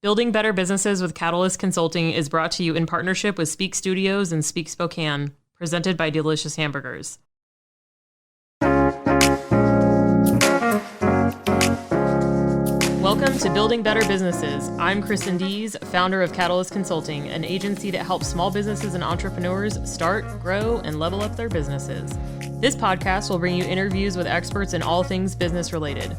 Building Better Businesses with Catalyst Consulting is brought to you in partnership with Speak Studios and Speak Spokane, presented by Delicious Hamburgers. Welcome to Building Better Businesses. I'm Kristen Dees, founder of Catalyst Consulting, an agency that helps small businesses and entrepreneurs start, grow, and level up their businesses. This podcast will bring you interviews with experts in all things business related.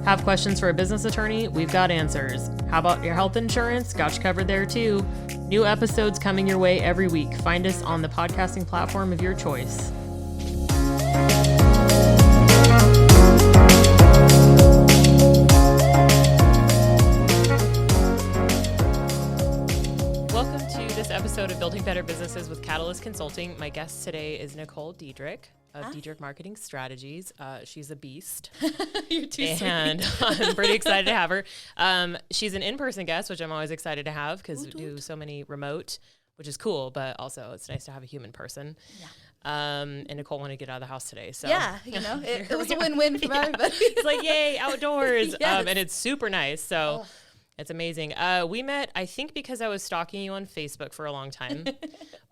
Have questions for a business attorney? We've got answers. How about your health insurance? Got you covered there too. New episodes coming your way every week. Find us on the podcasting platform of your choice. Welcome to this episode of Building Better Businesses with Catalyst Consulting. My guest today is Nicole Diedrich of Diedrich Marketing Strategies. She's a beast. You're too and I'm pretty excited to have her. She's an in-person guest, which I'm always excited to have because we do so many remote, which is cool, but also it's nice to have a human person. Yeah. And Nicole wanted to get out of the house today. So yeah, you know, it was a win-win for everybody. It's like, yay, outdoors. Yes. And it's super nice. So it's amazing. We met, I think, because I was stalking you on Facebook for a long time,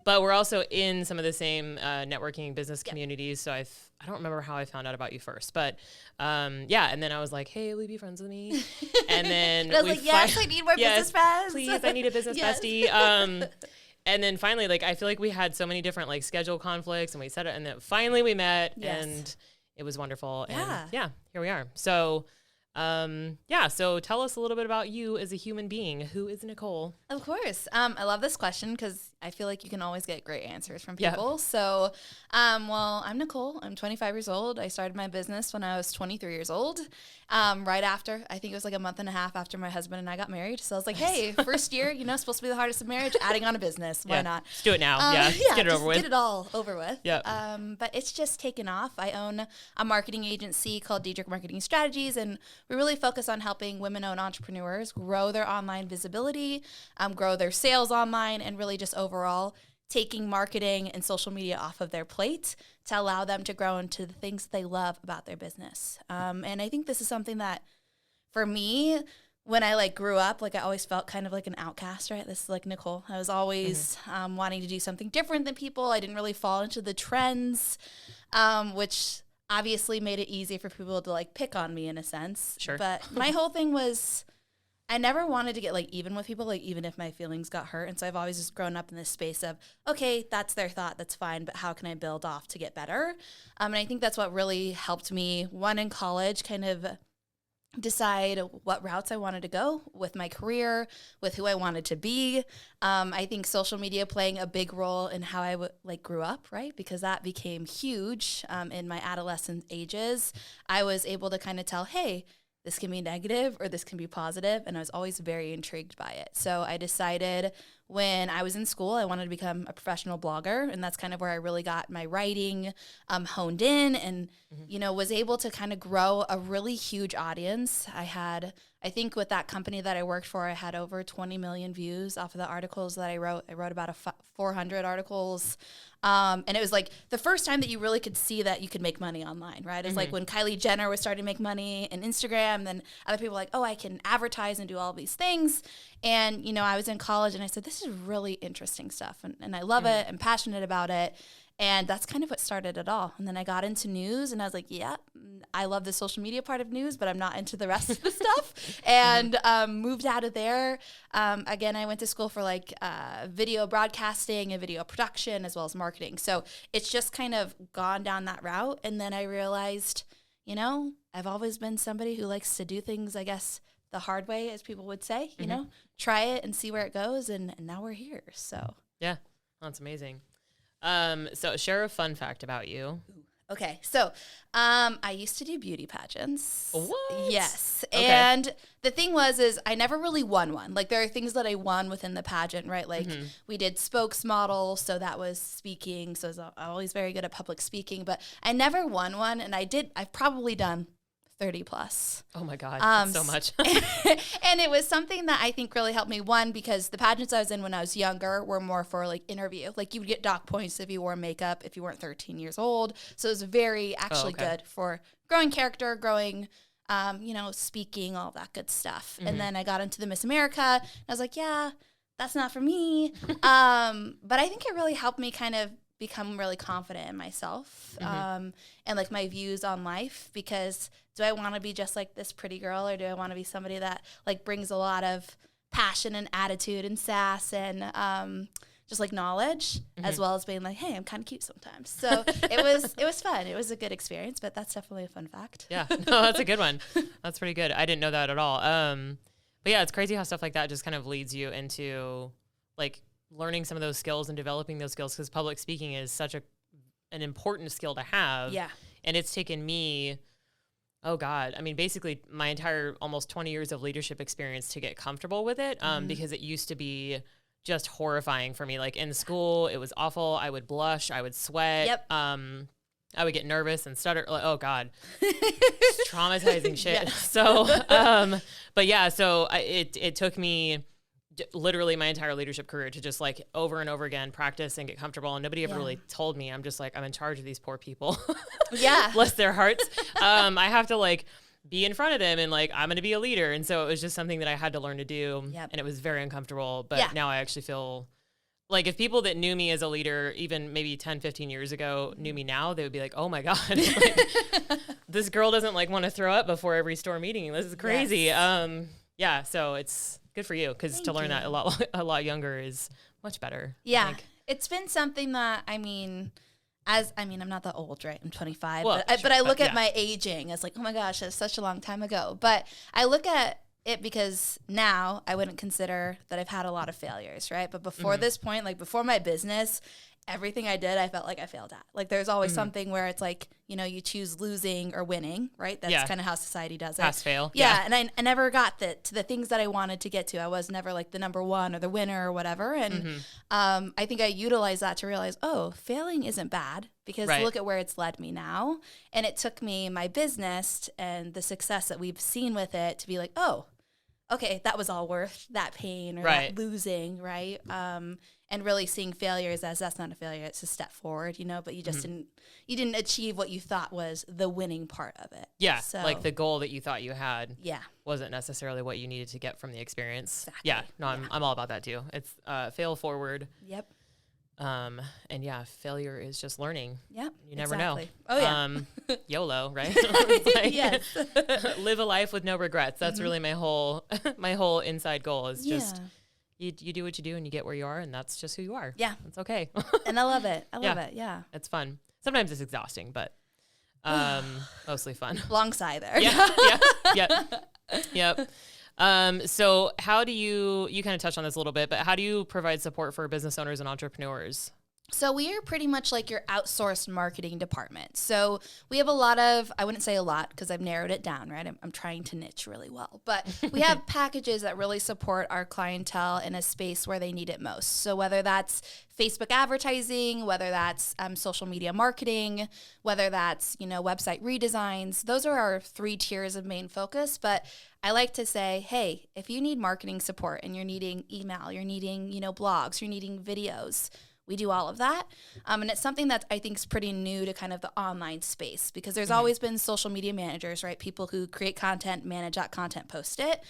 but we're also in some of the same networking business communities. So I don't remember how I found out about you first, but yeah. And then I was like, hey, will you be friends with me? And then I was like, yes, I need more business friends. Please, I need a business bestie. And then finally, like, I feel like we had so many different like schedule conflicts and we said it, and then finally we met and it was wonderful. Yeah. And yeah, here we are. So so tell us a little bit about you as a human being. Who is Nicole? Of course. I love this question because I feel like you can always get great answers from people. Yep. So, well, I'm Nicole. I'm 25 years old. I started my business when I was 23 years old. Right after, I think it was like a month and a half after my husband and I got married. So I was like, hey, first year, supposed to be the hardest of marriage, adding on a business. Why not? Let's do it now. Let's get it over with. Get it all over with. Yeah. But it's just taken off. I own a marketing agency called Diedrich Marketing Strategies, and we really focus on helping women-owned entrepreneurs grow their online visibility, grow their sales online, and really just overall taking marketing and social media off of their plate to allow them to grow into the things they love about their business. And I think this is something that, for me, when I grew up, I always felt kind of like an outcast, right? This is like Nicole. I was always wanting to do something different than people. I didn't really fall into the trends, which obviously made it easy for people to pick on me in a sense. Sure. But my whole thing was, I never wanted to get even with people, even if my feelings got hurt. And so I've always just grown up in this space of, okay, that's their thought, that's fine, but how can I build off to get better? And I think that's what really helped me, one, in college, kind of decide what routes I wanted to go with my career, with who I wanted to be. I think social media playing a big role in how I grew up, right? Because that became huge in my adolescent ages. I was able to kind of tell, hey, this can be negative or this can be positive, and I was always very intrigued by it. So I decided when I was in school, I wanted to become a professional blogger, and that's kind of where I really got my writing honed in and, was able to kind of grow a really huge audience. I think with that company that I worked for, I had over 20 million views off of the articles that I wrote. I wrote about 400 articles. And it was the first time that you really could see that you could make money online, right? It was when Kylie Jenner was starting to make money in Instagram, then other people were like, oh, I can advertise and do all these things. And, I was in college and I said, this is really interesting stuff. And I love it. I'm passionate about it. And that's kind of what started it all. And then I got into news and I was like, yeah, I love the social media part of news, but I'm not into the rest of the stuff. And moved out of there. Again, I went to school for video broadcasting and video production as well as marketing. So it's just kind of gone down that route. And then I realized, I've always been somebody who likes to do things, I guess, the hard way, as people would say, try it and see where it goes. And now we're here. So yeah, that's amazing. So share a fun fact about you. Okay. So, I used to do beauty pageants. What? Yes. Okay. And the thing is I never really won one. There are things that I won within the pageant, right? We did spokesmodel. So that was speaking. So I'm always very good at public speaking, but I never won one. And I've probably done 30 plus. Oh my God, that's so much. And it was something that I think really helped me, one, because the pageants I was in when I was younger were more for interview. You would get dock points if you wore makeup, if you weren't 13 years old. So it was very good for growing character, growing speaking, all that good stuff. And then I got into the Miss America, and I was like, yeah, that's not for me. But I think it really helped me kind of become really confident in myself and like my views on life, because do I want to be just like this pretty girl, or do I want to be somebody that like brings a lot of passion and attitude and sass and just like knowledge, as well as being like, hey, I'm kind of cute sometimes. So it was fun. It was a good experience, but that's definitely a fun fact. Yeah, no, that's a good one. That's pretty good. I didn't know that at all. But yeah, it's crazy how stuff like that just kind of leads you into like learning some of those skills and developing those skills, because public speaking is such an important skill to have. Yeah. And it's taken me, oh God, I mean, basically my entire almost 20 years of leadership experience to get comfortable with it, because it used to be just horrifying for me. Like in school, it was awful. I would blush, I would sweat. Yep. I would get nervous and stutter. Like, oh God, traumatizing shit. Yeah. So, but yeah, so it took me literally my entire leadership career to just like over and over again practice and get comfortable. And nobody ever really told me. I'm just like, I'm in charge of these poor people. Yeah. Bless their hearts. I have to like be in front of them and like, I'm going to be a leader. And so it was just something that I had to learn to do. Yep. And it was very uncomfortable. But now I actually feel like if people that knew me as a leader, even maybe 10, 15 years ago, knew me now, they would be like, oh my God, like, this girl doesn't like want to throw up before every store meeting. This is crazy. Yes. Yeah. So it's good for you, because to learn that a lot younger is much better. Yeah. It's been something that, I'm not that old, right? I'm 25, well, but I look at my aging as like, oh my gosh, that's such a long time ago. But I look at it because now I wouldn't consider that I've had a lot of failures, right? But before this point, like before my business, everything I did, I felt like I failed at. Like there's always something where it's like, you choose losing or winning, right? That's kind of how society does it. Pass, fail. Yeah. And I never got to the things that I wanted to get to. I was never like the number one or the winner or whatever. And I think I utilized that to realize, oh, failing isn't bad, because look at where it's led me now. And it took me my business and the success that we've seen with it to be like, oh, okay, that was all worth that pain or that losing, right? And really seeing failures as that's not a failure, it's a step forward, but you just didn't achieve what you thought was the winning part of it. Yeah, so, like the goal that you thought you had wasn't necessarily what you needed to get from the experience. Exactly. Yeah, no, I'm all about that too. It's fail forward. Yep. And yeah, failure is just learning. Yep. You never know. Oh yeah. YOLO, right? Like, yes. Live a life with no regrets. That's really my whole inside goal is just you do what you do and you get where you are, and that's just who you are. Yeah. It's okay. And I love it. I love it. Yeah. It's fun. Sometimes it's exhausting, but mostly fun. Long sigh there. Yep. So how do you kind of touched on this a little bit, but how do you provide support for business owners and entrepreneurs? So we are pretty much like your outsourced marketing department. So we have a lot of, I wouldn't say a lot because I've narrowed it down, right? I'm trying to niche really well. But we have packages that really support our clientele in a space where they need it most. So whether that's Facebook advertising, whether that's social media marketing, whether that's, website redesigns, those are our 3 tiers of main focus. But I like to say, hey, if you need marketing support and you're needing email, you're needing, blogs, you're needing videos, we do all of that. And it's something that I think is pretty new to kind of the online space, because there's always been social media managers, right? People who create content, manage that content, post it.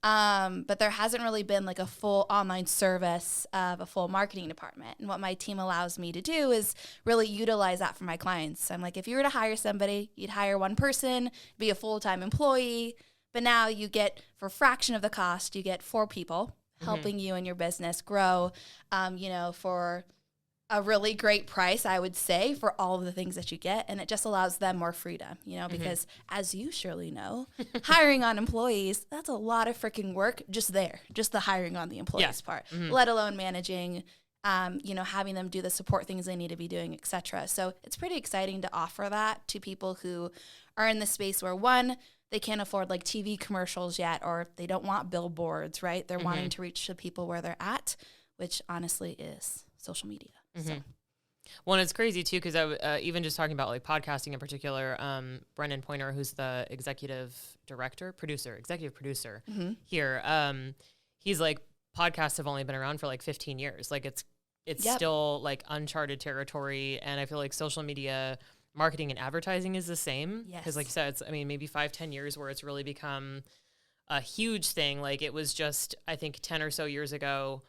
But there hasn't really been like a full online service of a full marketing department. And what my team allows me to do is really utilize that for my clients. I'm like, if you were to hire somebody, you'd hire one person, be a full-time employee, but now you get, for a fraction of the cost, you get 4 people helping you and your business grow, for a really great price, I would say, for all of the things that you get. And it just allows them more freedom, because as you surely know, hiring on employees, that's a lot of freaking work just the hiring on the employees part, let alone managing, having them do the support things they need to be doing, et cetera. So it's pretty exciting to offer that to people who are in the space where, one, they can't afford like TV commercials yet, or they don't want billboards, right? They're wanting to reach the people where they're at, which honestly is social media. So. Well, and it's crazy too, because I even just talking about like podcasting in particular, Brendan Pointer, who's the executive producer here, he's like, podcasts have only been around for like 15 years. Like it's still like uncharted territory. And I feel like social media marketing and advertising is the same. Yes. Because like you said, it's, I mean, maybe 5-10 years where it's really become a huge thing. Like it was just, I think 10 or so years ago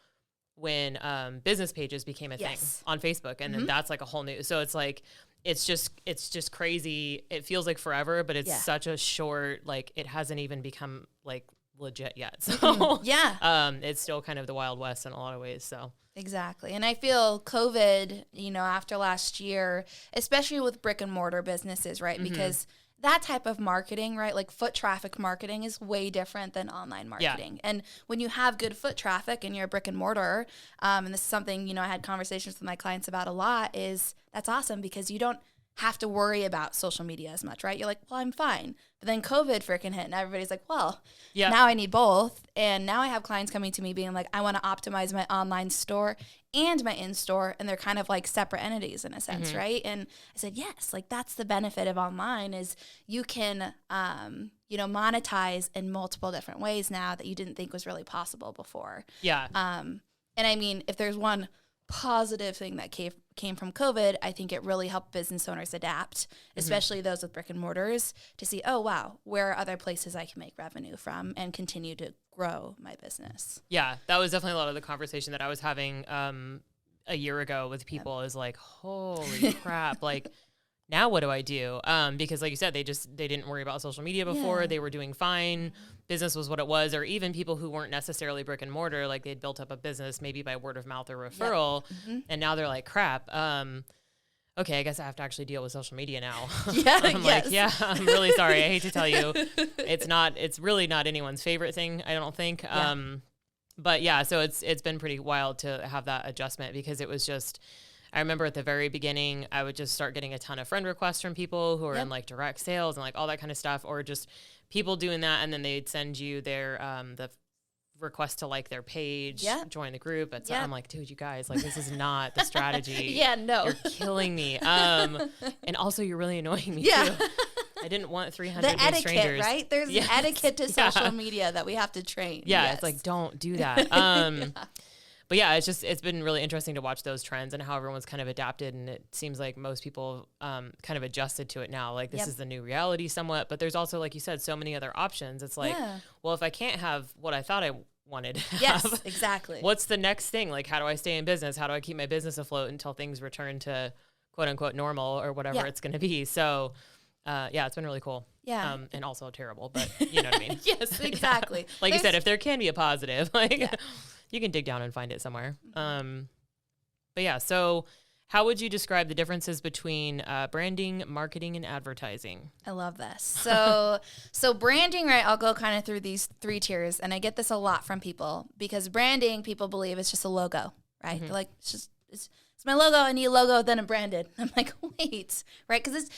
when business pages became a thing on Facebook. And then that's like a whole new, so it's like, it's just crazy. It feels like forever, but it's such a short, like it hasn't even become like legit yet. So it's still kind of the Wild West in a lot of ways. So exactly. And I feel COVID, you know, after last year, especially with brick and mortar businesses, right? Because that type of marketing, right? Like foot traffic marketing is way different than online marketing. Yeah. And when you have good foot traffic and you're a brick and mortar, and this is something, you know, I had conversations with my clients about a lot, is that's awesome because you don't have to worry about social media as much, right? You're like, well, I'm fine. But then COVID freaking hit and everybody's like, well, now I need both. And now I have clients coming to me being like, I want to optimize my online store and my in-store. And they're kind of like separate entities in a sense, right? And I said, yes, like that's the benefit of online is you can, you know, monetize in multiple different ways now that you didn't think was really possible before. Yeah. And I mean, if there's one positive thing that came from COVID, I think it really helped business owners adapt, especially those with brick and mortars, to see, oh, wow, where are other places I can make revenue from and continue to grow my business. Yeah, that was definitely a lot of the conversation that I was having a year ago with people is like, holy crap, like now what do I do? Because like you said, they didn't worry about social media before. They were doing fine. Business was what it was. Or even people who weren't necessarily brick and mortar, like they'd built up a business maybe by word of mouth or referral. And now they're like, crap. Okay, I guess I have to actually deal with social media now. I'm like, I'm really sorry. I hate to tell you. It's really not anyone's favorite thing, I don't think. But yeah, so it's been pretty wild to have that adjustment because it was just, I remember at the very beginning, I would just start getting a ton of friend requests from people who are in like direct sales and like all that kind of stuff, or just people doing that. And then they'd send you their, the request to like their page, join the group. I'm like, dude, you guys, like, this is not the strategy. You're killing me. And also you're really annoying me too. I didn't want 300 the etiquette, strangers. Right? There's etiquette to social media that we have to train. It's like, don't do that. But yeah, it's been really interesting to watch those trends and how everyone's kind of adapted. And it seems like most people kind of adjusted to it now. Like this is the new reality somewhat, but there's also, like you said, so many other options. It's like, well, if I can't have what I thought I wanted to have, exactly. What's the next thing? Like, how do I stay in business? How do I keep my business afloat until things return to quote unquote normal or whatever it's going to be? So it's been really cool. Yeah. And also terrible, but you know what I mean? Yes, exactly. Like you said, if there can be a positive, like you can dig down and find it somewhere. But yeah, so how would you describe the differences between branding, marketing, and advertising? I love this. So branding, right? I'll go kind of through these 3 tiers, and I get this a lot from people because branding, people believe it's just a logo, right? They're like, it's my logo. I need a logo, then I'm branded. I'm like, wait, right? Because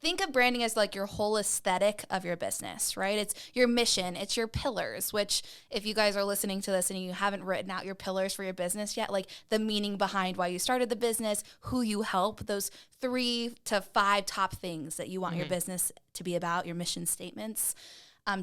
think of branding as like your whole aesthetic of your business, right? It's your mission, it's your pillars, which if you guys are listening to this and you haven't written out your pillars for your business yet, like the meaning behind why you started the business, who you help, those 3 to 5 top things that you want your business to be about, your mission statements.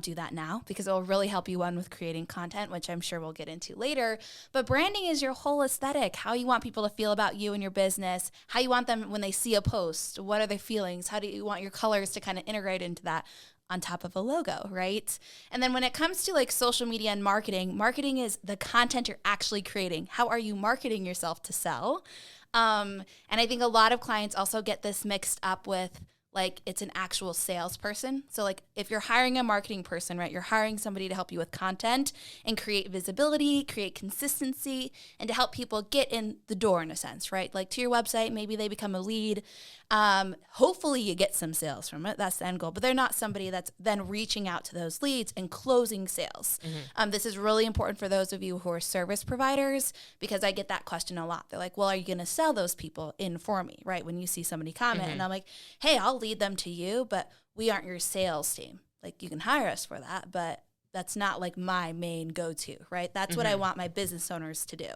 Do that now because it will really help you with creating content, which I'm sure we'll get into later. But branding is your whole aesthetic, how you want people to feel about you and your business, how you want them when they see a post, what are their feelings, how do you want your colors to kind of integrate into that on top of a logo, right? And then when it comes to like social media and marketing is the content you're actually creating. How are you marketing yourself to sell? And I think a lot of clients also get this mixed up with like it's an actual salesperson. So like if you're hiring a marketing person, right, you're hiring somebody to help you with content and create visibility, create consistency, and to help people get in the door in a sense, right? Like to your website, maybe they become a lead. Hopefully you get some sales from it. That's the end goal. But they're not somebody that's then reaching out to those leads and closing sales. This is really important for those of you who are service providers because I get that question a lot. They're like, well, are you going to sell those people in for me, right? When you see somebody comment and I'm like, hey, I'll lead them to you, but we aren't your sales team. Like you can hire us for that, but that's not like my main go-to, right? That's what I want my business owners to do.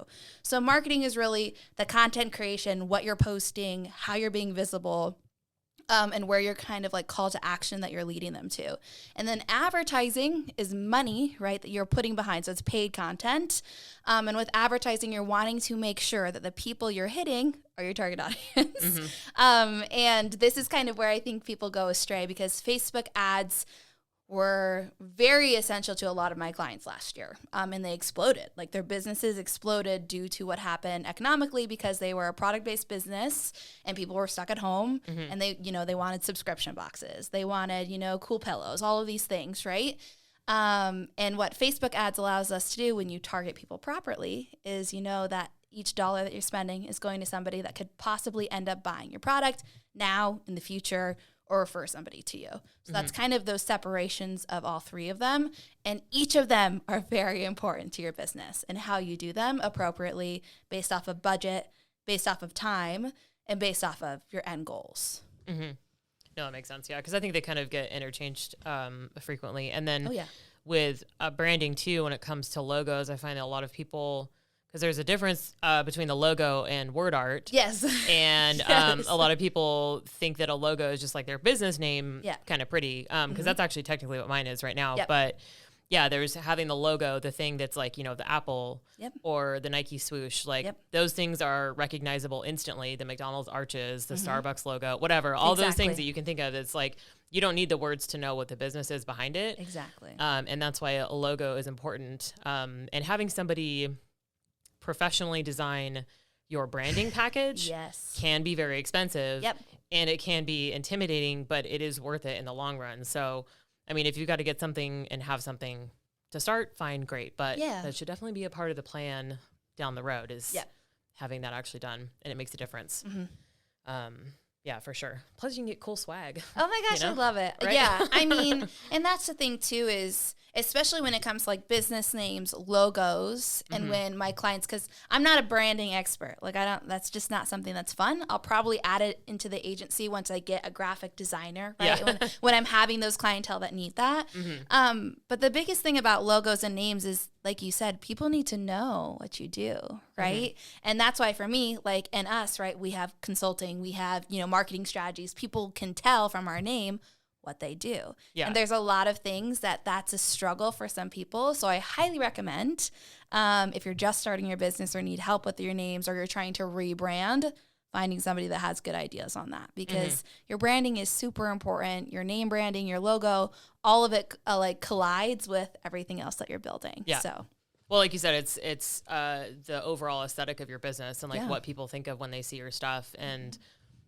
So marketing is really the content creation, what you're posting, how you're being visible, and where you're kind of like call to action that you're leading them to. And then advertising is money, right, that you're putting behind. So it's paid content. And with advertising, you're wanting to make sure that the people you're hitting are your target audience. And this is kind of where I think people go astray, because Facebook ads were very essential to a lot of my clients last year. And they exploded. Like, their businesses exploded due to what happened economically, because they were a product-based business and people were stuck at home, and they, they wanted subscription boxes. They wanted, cool pillows, all of these things, right? And what Facebook ads allows us to do when you target people properly is, that each dollar that you're spending is going to somebody that could possibly end up buying your product now, in the future, or refer somebody to you. So that's kind of those separations of all three of them. And each of them are very important to your business, and how you do them appropriately based off of budget, based off of time, and based off of your end goals. No, that makes sense. Yeah. Because I think they kind of get interchanged frequently. And then with branding too, when it comes to logos, I find that a lot of people, because there's a difference between the logo and word art. Yes. And a lot of people think that a logo is just like their business name, kind of pretty, because that's actually technically what mine is right now. But yeah, there's having the logo, the thing that's like, the Apple or the Nike swoosh, like those things are recognizable instantly. The McDonald's arches, the Starbucks logo, whatever, all those things that you can think of. It's like, you don't need the words to know what the business is behind it. Exactly. And that's why a logo is important. And having somebody professionally design your branding package can be very expensive, and it can be intimidating, but it is worth it in the long run. So, I mean, if you've got to get something and have something to start, fine, great. But that should definitely be a part of the plan down the road, is having that actually done, and it makes a difference. Yeah, for sure. Plus, you can get cool swag. Oh my gosh, I love it. Right? Yeah, I mean, and that's the thing too, is especially when it comes to like business names, logos, and when my clients, because I'm not a branding expert. Like, that's just not something that's fun. I'll probably add it into the agency once I get a graphic designer, right? When I'm having those clientele that need that. But the biggest thing about logos and names is, like you said, people need to know what you do, right? And that's why for me, like, and us, right, we have consulting, we have, marketing strategies. People can tell from our name what they do. And there's a lot of things that's a struggle for some people. So I highly recommend, if you're just starting your business or need help with your names, or you're trying to rebrand, finding somebody that has good ideas on that, because your branding is super important. Your name branding, your logo, all of it like collides with everything else that you're building. So, well, like you said, it's the overall aesthetic of your business, and like what people think of when they see your stuff. And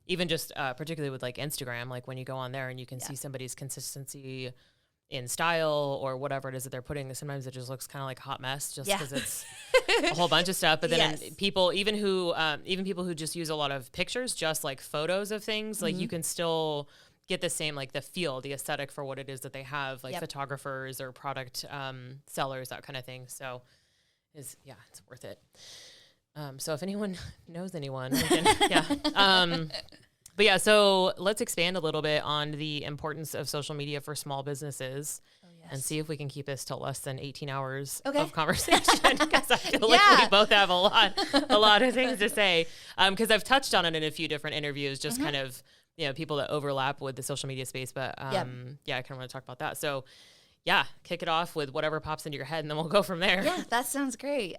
even just particularly with like Instagram, like when you go on there and you can see somebody's consistency in style or whatever it is that they're putting, sometimes it just looks kind of like a hot mess, just because it's a whole bunch of stuff. But then people, even people who just use a lot of pictures, just like photos of things, like you can still get the same, like the feel, the aesthetic for what it is that they have, like photographers or product sellers, that kind of thing. So it's worth it. So if anyone knows anyone, we can, but yeah, so let's expand a little bit on the importance of social media for small businesses, and see if we can keep this to less than 18 hours of conversation, because I feel like we both have a lot of things to say, because I've touched on it in a few different interviews, just kind of, people that overlap with the social media space, but I kind of want to talk about that. So kick it off with whatever pops into your head, and then we'll go from there. Yeah, that sounds great.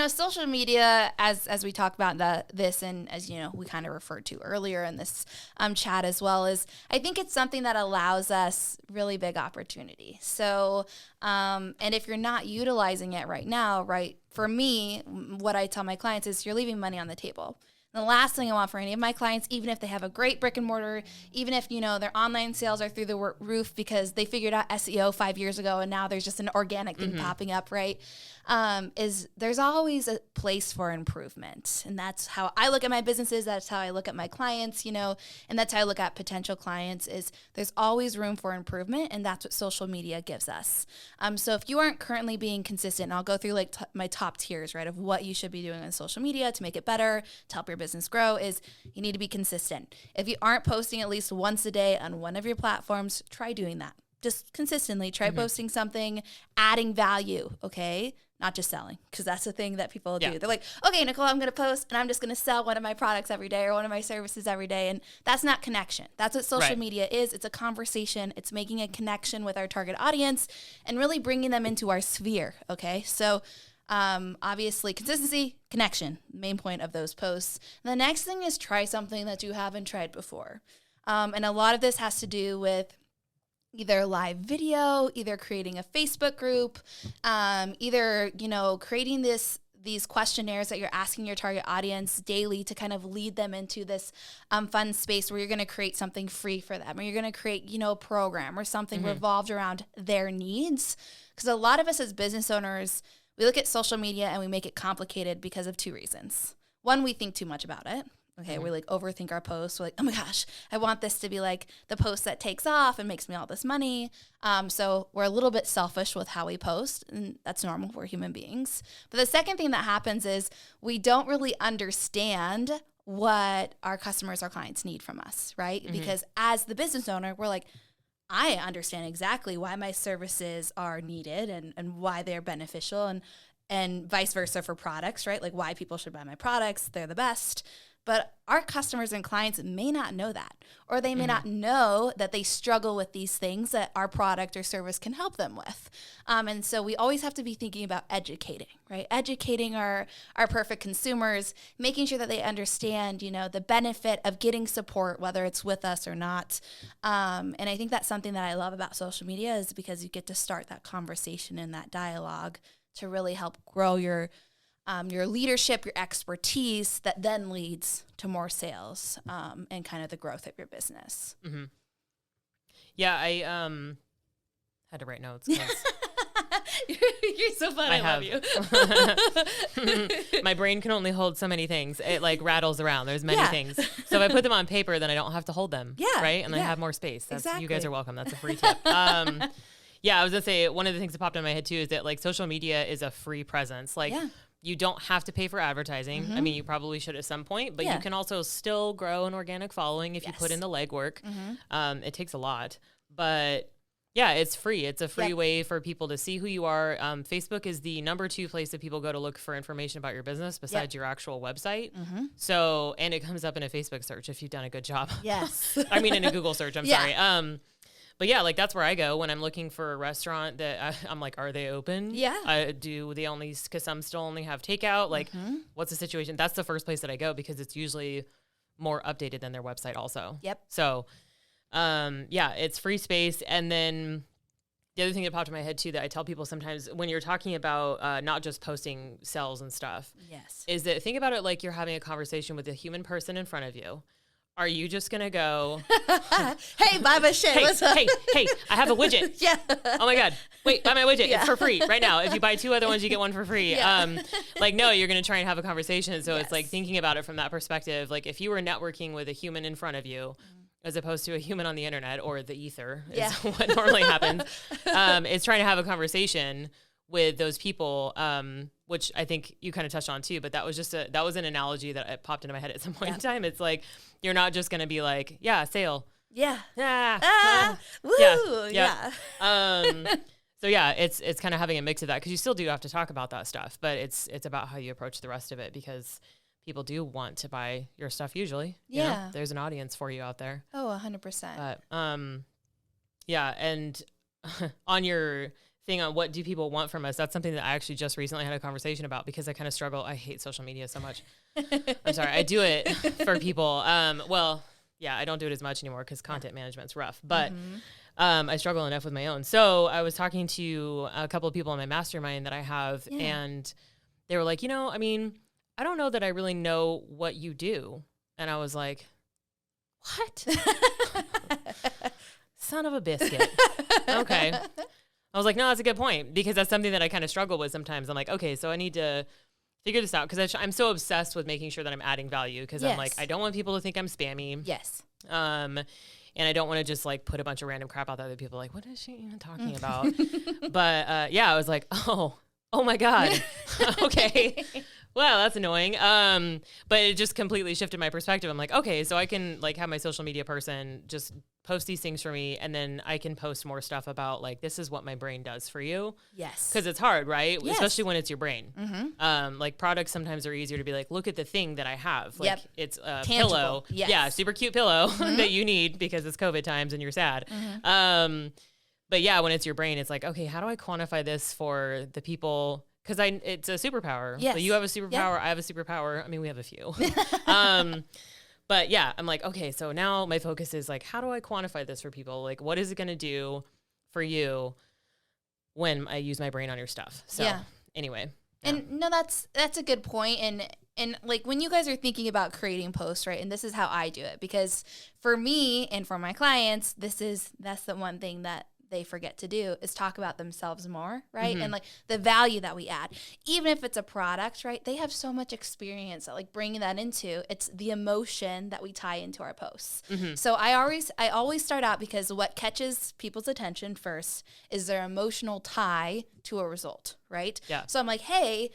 Social media, as we talk about this, and as we kind of referred to earlier in this chat as well, is I think it's something that allows us really big opportunity. So, and if you're not utilizing it right now, right, for me, what I tell my clients is you're leaving money on the table. And the last thing I want for any of my clients, even if they have a great brick and mortar, even if, their online sales are through the roof because they figured out SEO 5 years ago and now there's just an organic thing popping up, right? Is there's always a place for improvement. And that's how I look at my businesses. That's how I look at my clients, and that's how I look at potential clients, is there's always room for improvement. And that's what social media gives us. So if you aren't currently being consistent, and I'll go through like my top tiers, right, of what you should be doing on social media to make it better, to help your business grow, is you need to be consistent. If you aren't posting at least once a day on one of your platforms, try doing that. Just consistently try posting something, adding value, okay? Not just selling, because that's the thing that people do. They're like, okay, Nicole, I'm going to post and I'm just going to sell one of my products every day or one of my services every day. And that's not connection. That's what social media is. It's a conversation. It's making a connection with our target audience and really bringing them into our sphere, okay? So Obviously, consistency, connection, main point of those posts. And the next thing is try something that you haven't tried before. And a lot of this has to do with either live video, either creating a Facebook group, either, creating these questionnaires that you're asking your target audience daily to kind of lead them into this fun space where you're going to create something free for them, or you're going to create, a program or something revolved around their needs. Because a lot of us as business owners, we look at social media and we make it complicated because of two reasons. One, we think too much about it. Okay, we overthink our posts. We're like, oh my gosh, I want this to be like the post that takes off and makes me all this money. So we're a little bit selfish with how we post, and that's normal. We're human beings. But the second thing that happens is we don't really understand what our customers, our clients need from us, right? Because as the business owner, we're like, I understand exactly why my services are needed and why they're beneficial, and vice versa for products, right? Like why people should buy my products, they're the best. But our customers and clients may not know that, or they may not know that they struggle with these things that our product or service can help them with. And so we always have to be thinking about educating, right? Educating our perfect consumers, making sure that they understand, the benefit of getting support, whether it's with us or not. And I think that's something that I love about social media, is because you get to start that conversation and that dialogue to really help grow your leadership, your expertise, that then leads to more sales and kind of the growth of your business. Yeah, I had to write notes. You're so fun. I love you. My brain can only hold so many things. It like rattles around. There's many things. So if I put them on paper, then I don't have to hold them. Yeah. Right? And I have more space. Exactly. You guys are welcome. That's a free tip. Yeah, I was going to say, one of the things that popped in my head too is that like social media is a free presence. Like, you don't have to pay for advertising. I mean, you probably should at some point, but you can also still grow an organic following if you put in the legwork. It takes a lot, but yeah, it's free. It's a free way for people to see who you are. Facebook is the number 2 place that people go to look for information about your business besides your actual website. So, and it comes up in a Facebook search if you've done a good job. Yes. I mean, in a Google search, I'm sorry. But yeah, like that's where I go when I'm looking for a restaurant that I'm like, are they open? Yeah. Do they only, because some still only have takeout? Like, what's the situation? That's the first place that I go because it's usually more updated than their website also. Yep. So, yeah, it's free space. And then the other thing that popped in my head too that I tell people sometimes when you're talking about not just posting sales and stuff, is that think about it like you're having a conversation with a human person in front of you. Are you just going to go, hey, buy my shit. Hey, I have a widget. Oh my God. Wait, buy my widget. It's for free right now. If you buy 2 other ones, you get 1 for free. Like, no, you're going to try and have a conversation. So it's like thinking about it from that perspective. Like if you were networking with a human in front of you, as opposed to a human on the internet or the ether is what normally happens, is trying to have a conversation with those people, which I think you kind of touched on too, but that was just that was an analogy that popped into my head at some point in time. It's like, you're not just going to be like, sale. Woo. So yeah, it's kind of having a mix of that because you still do have to talk about that stuff, but it's about how you approach the rest of it because people do want to buy your stuff usually. You know? There's an audience for you out there. Oh, 100%. But yeah, and on your thing on what do people want from us, that's something that I actually just recently had a conversation about because I kind of struggle. I hate social media so much. I'm sorry. I do it for people. Well, yeah, I don't do it as much anymore because content management's rough, but I struggle enough with my own. So I was talking to a couple of people in my mastermind that I have, and they were like, I mean, I don't know that I really know what you do. And I was like, what? Son of a biscuit. Okay. I was like, no, that's a good point because that's something that I kind of struggle with sometimes. I'm like, okay, so I need to figure this out because I'm so obsessed with making sure that I'm adding value because I'm like, I don't want people to think I'm spammy. Yes. And I don't want to just like put a bunch of random crap out there that people are like, what is she even talking about? But yeah, I was like, oh my God. Okay. Well, that's annoying. But it just completely shifted my perspective. I'm like, okay, so I can like have my social media person just post these things for me. And then I can post more stuff about like, this is what my brain does for you. Yes. Cause it's hard, right? Yes. Especially when it's your brain. Like products sometimes are easier to be like, look at the thing that I have. Like it's a tangible pillow. Yes. Yeah. Super cute pillow that you need because it's COVID times and you're sad. But yeah, when it's your brain, it's like, okay, how do I quantify this for the people Cause it's a superpower. Yes. So you have a superpower. Yeah. I have a superpower. I mean, we have a few, but yeah, I'm like, okay, so now my focus is like, how do I quantify this for people? Like, what is it going to do for you when I use my brain on your stuff? So anyway. Yeah. And no, that's a good point. And like when you guys are thinking about creating posts, right? And this is how I do it, because for me and for my clients, that's the one thing that they forget to do is talk about themselves more, right? And like the value that we add, even if it's a product, right? They have so much experience that like bringing that into, it's the emotion that we tie into our posts. So I always start out, because what catches people's attention first is their emotional tie to a result, right? Yeah. So I'm like, hey,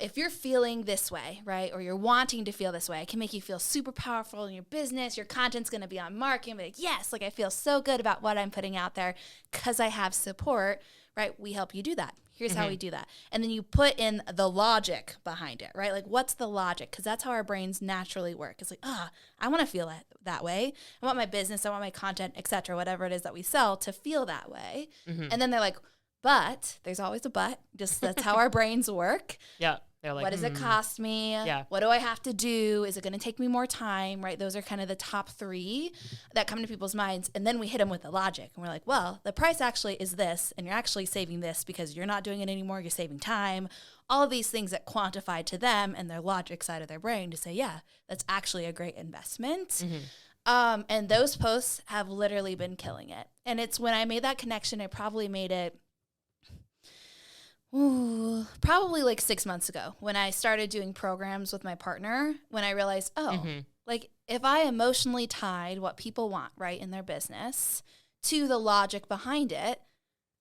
if you're feeling this way, right, or you're wanting to feel this way, I can make you feel super powerful in your business. Your content's going to be on market. And be like, yes, like I feel so good about what I'm putting out there because I have support, right? We help you do that. Here's how we do that. And then you put in the logic behind it, right? Like, what's the logic? Because that's how our brains naturally work. It's like, I want to feel that way. I want my business, I want my content, et cetera, whatever it is that we sell to feel that way. And then they're like, but there's always a but. Just that's how our brains work. Yeah. They're like, what does it cost me? Yeah. What do I have to do? Is it going to take me more time? Right? Those are kind of the top three that come to people's minds. And then we hit them with the logic. And we're like, well, the price actually is this. And you're actually saving this because you're not doing it anymore. You're saving time. All of these things that quantify to them and their logic side of their brain to say, yeah, that's actually a great investment. And those posts have literally been killing it. And it's when I made that connection, I probably made it probably like 6 months ago when I started doing programs with my partner, when I realized, like if I emotionally tied what people want, right, in their business to the logic behind it,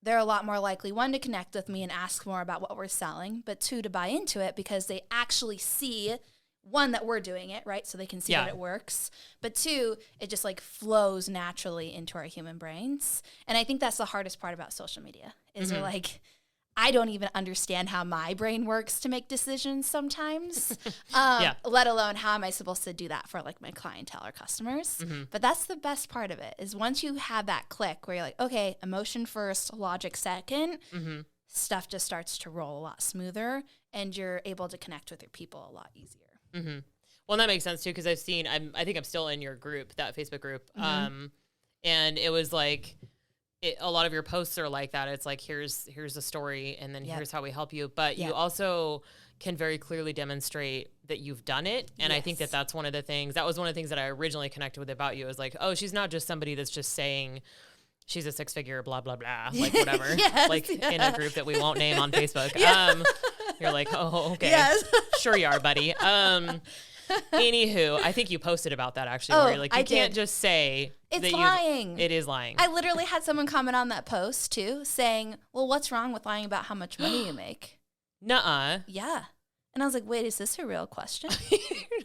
they're a lot more likely, one, to connect with me and ask more about what we're selling, but two, to buy into it because they actually see, one, that we're doing it, right, so they can see that it works, but two, it just like flows naturally into our human brains. And I think that's the hardest part about social media is we're like, I don't even understand how my brain works to make decisions sometimes, let alone how am I supposed to do that for like my clientele or customers. But that's the best part of it is once you have that click where you're like, okay, emotion first, logic second, stuff just starts to roll a lot smoother and you're able to connect with your people a lot easier. Well, that makes sense too, because I think I'm still in your group, that Facebook group. And it was like, a lot of your posts are like that. It's like, here's a story, and then here's how we help you. But you also can very clearly demonstrate that you've done it. And I think that was one of the things that I originally connected with about you is like, oh, she's not just somebody that's just saying she's a 6-figure, blah, blah, blah, like whatever, in a group that we won't name on Facebook. You're like, oh, okay. Sure you are, buddy. Anywho, I think you posted about that actually, where you're like, you can't just say it's lying. It is lying. I literally had someone comment on that post too, saying, well, what's wrong with lying about how much money you make? Nuh-uh. Yeah. And I was like, wait, is this a real question?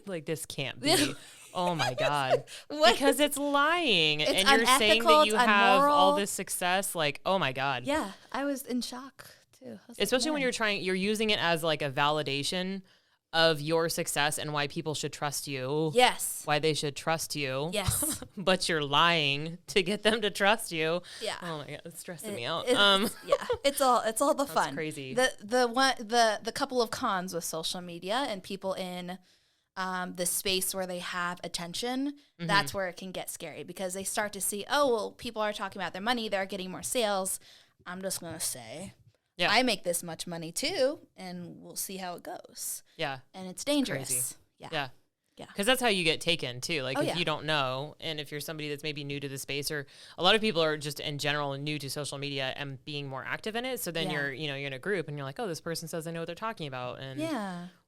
Like, this can't be. Oh my God. Because it's lying. It's and you're saying that you have unmoral. all this success. Like, oh my God. Yeah. I was in shock too. Especially when you're using it as like a validation of your success and why people should trust you. Yes. Why they should trust you. Yes. But you're lying to get them to trust you. Yeah. Oh my God, it's stressing me out. It's all the fun. That's crazy. The couple of cons with social media and people in the space where they have attention, that's where it can get scary because they start to see, oh, well, people are talking about their money, they're getting more sales. I'm just going to say, I make this much money too, and we'll see how it goes. Yeah. And it's dangerous. Crazy. Yeah. Because that's how you get taken too. Like if you don't know, and if you're somebody that's maybe new to the space, or a lot of people are just in general new to social media and being more active in it. So then you're in a group and you're like, oh, this person says I know what they're talking about. And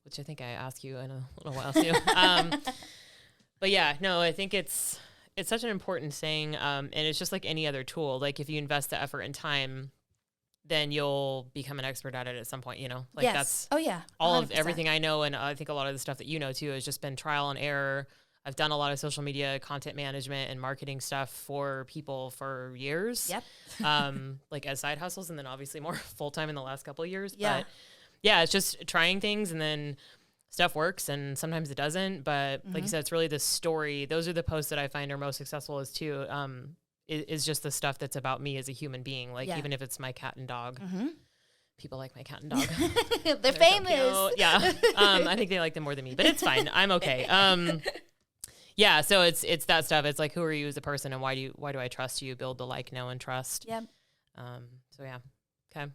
which I think I ask you in a little while too. But yeah, no, I think it's such an important thing. And it's just like any other tool. Like if you invest the effort and time, then you'll become an expert at it at some point, like that's all 100%. Of everything I know. And I think a lot of the stuff that you know too has just been trial and error. I've done a lot of social media content management and marketing stuff for people for years, like as side hustles, and then obviously more full-time in the last couple of years. But yeah, it's just trying things, and then stuff works and sometimes it doesn't. But like you said, it's really the story. Those are the posts that I find are most successful is just the stuff that's about me as a human being. Like even if it's my cat and dog, people like my cat and dog. They're famous. So yeah. I think they like them more than me, but it's fine. I'm okay. Yeah. So it's that stuff. It's like, who are you as a person, and why do I trust you? Build the like, know, and trust. Yep. So yeah. Okay.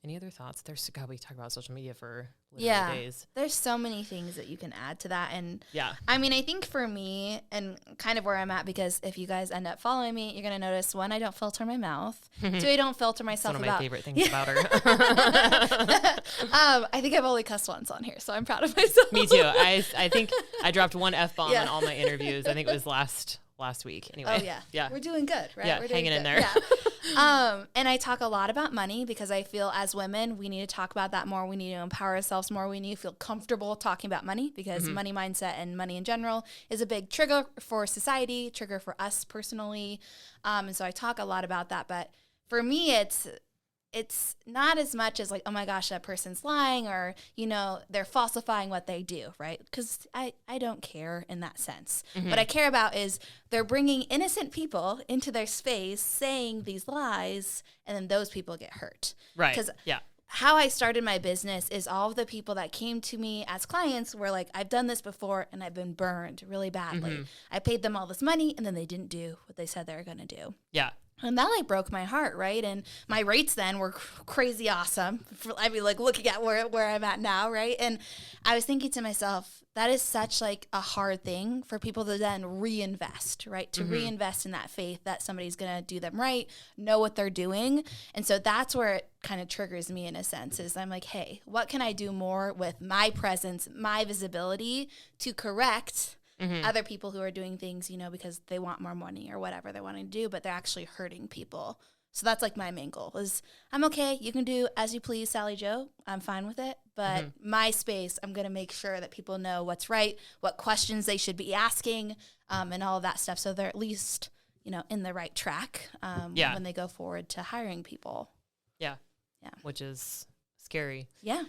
Any other thoughts? We talk about social media for literally days. There's so many things that you can add to that. And yeah, I mean, I think for me and kind of where I'm at, because if you guys end up following me, you're going to notice, one, I don't filter my mouth. Two, I don't filter myself One of my favorite things about her. I think I've only cussed once on here, so I'm proud of myself. Me too. I think I dropped one F-bomb in all my interviews. I think it was last week. Anyway. Oh yeah. Yeah. We're doing good, right? Yeah, We're hanging in there. Yeah. And I talk a lot about money because I feel as women, we need to talk about that more. We need to empower ourselves more. We need to feel comfortable talking about money because money mindset and money in general is a big trigger for society, trigger for us personally. And so I talk a lot about that. But for me, it's not as much as like, oh my gosh, that person's lying or, they're falsifying what they do, right? Because I don't care in that sense. What I care about is they're bringing innocent people into their space saying these lies, and then those people get hurt. Right. Because yeah. How I started my business is all of the people that came to me as clients were like, I've done this before and I've been burned really badly. I paid them all this money and then they didn't do what they said they were going to do. Yeah. And that broke my heart, right? And my rates then were crazy awesome. Looking at where I'm at now, right? And I was thinking to myself, that is such like a hard thing for people to then reinvest, right? To reinvest in that faith that somebody's going to do them right, know what they're doing. And so that's where it kind of triggers me in a sense is I'm like, hey, what can I do more with my presence, my visibility to correct other people who are doing things, because they want more money or whatever they're wanting to do, but they're actually hurting people. So that's like my main goal is I'm okay. You can do as you please, Sally Joe. I'm fine with it. But my space, I'm going to make sure that people know what's right, what questions they should be asking, and all of that stuff. So they're at least, in the right track when they go forward to hiring people. Yeah. Yeah. Which is scary. Yeah.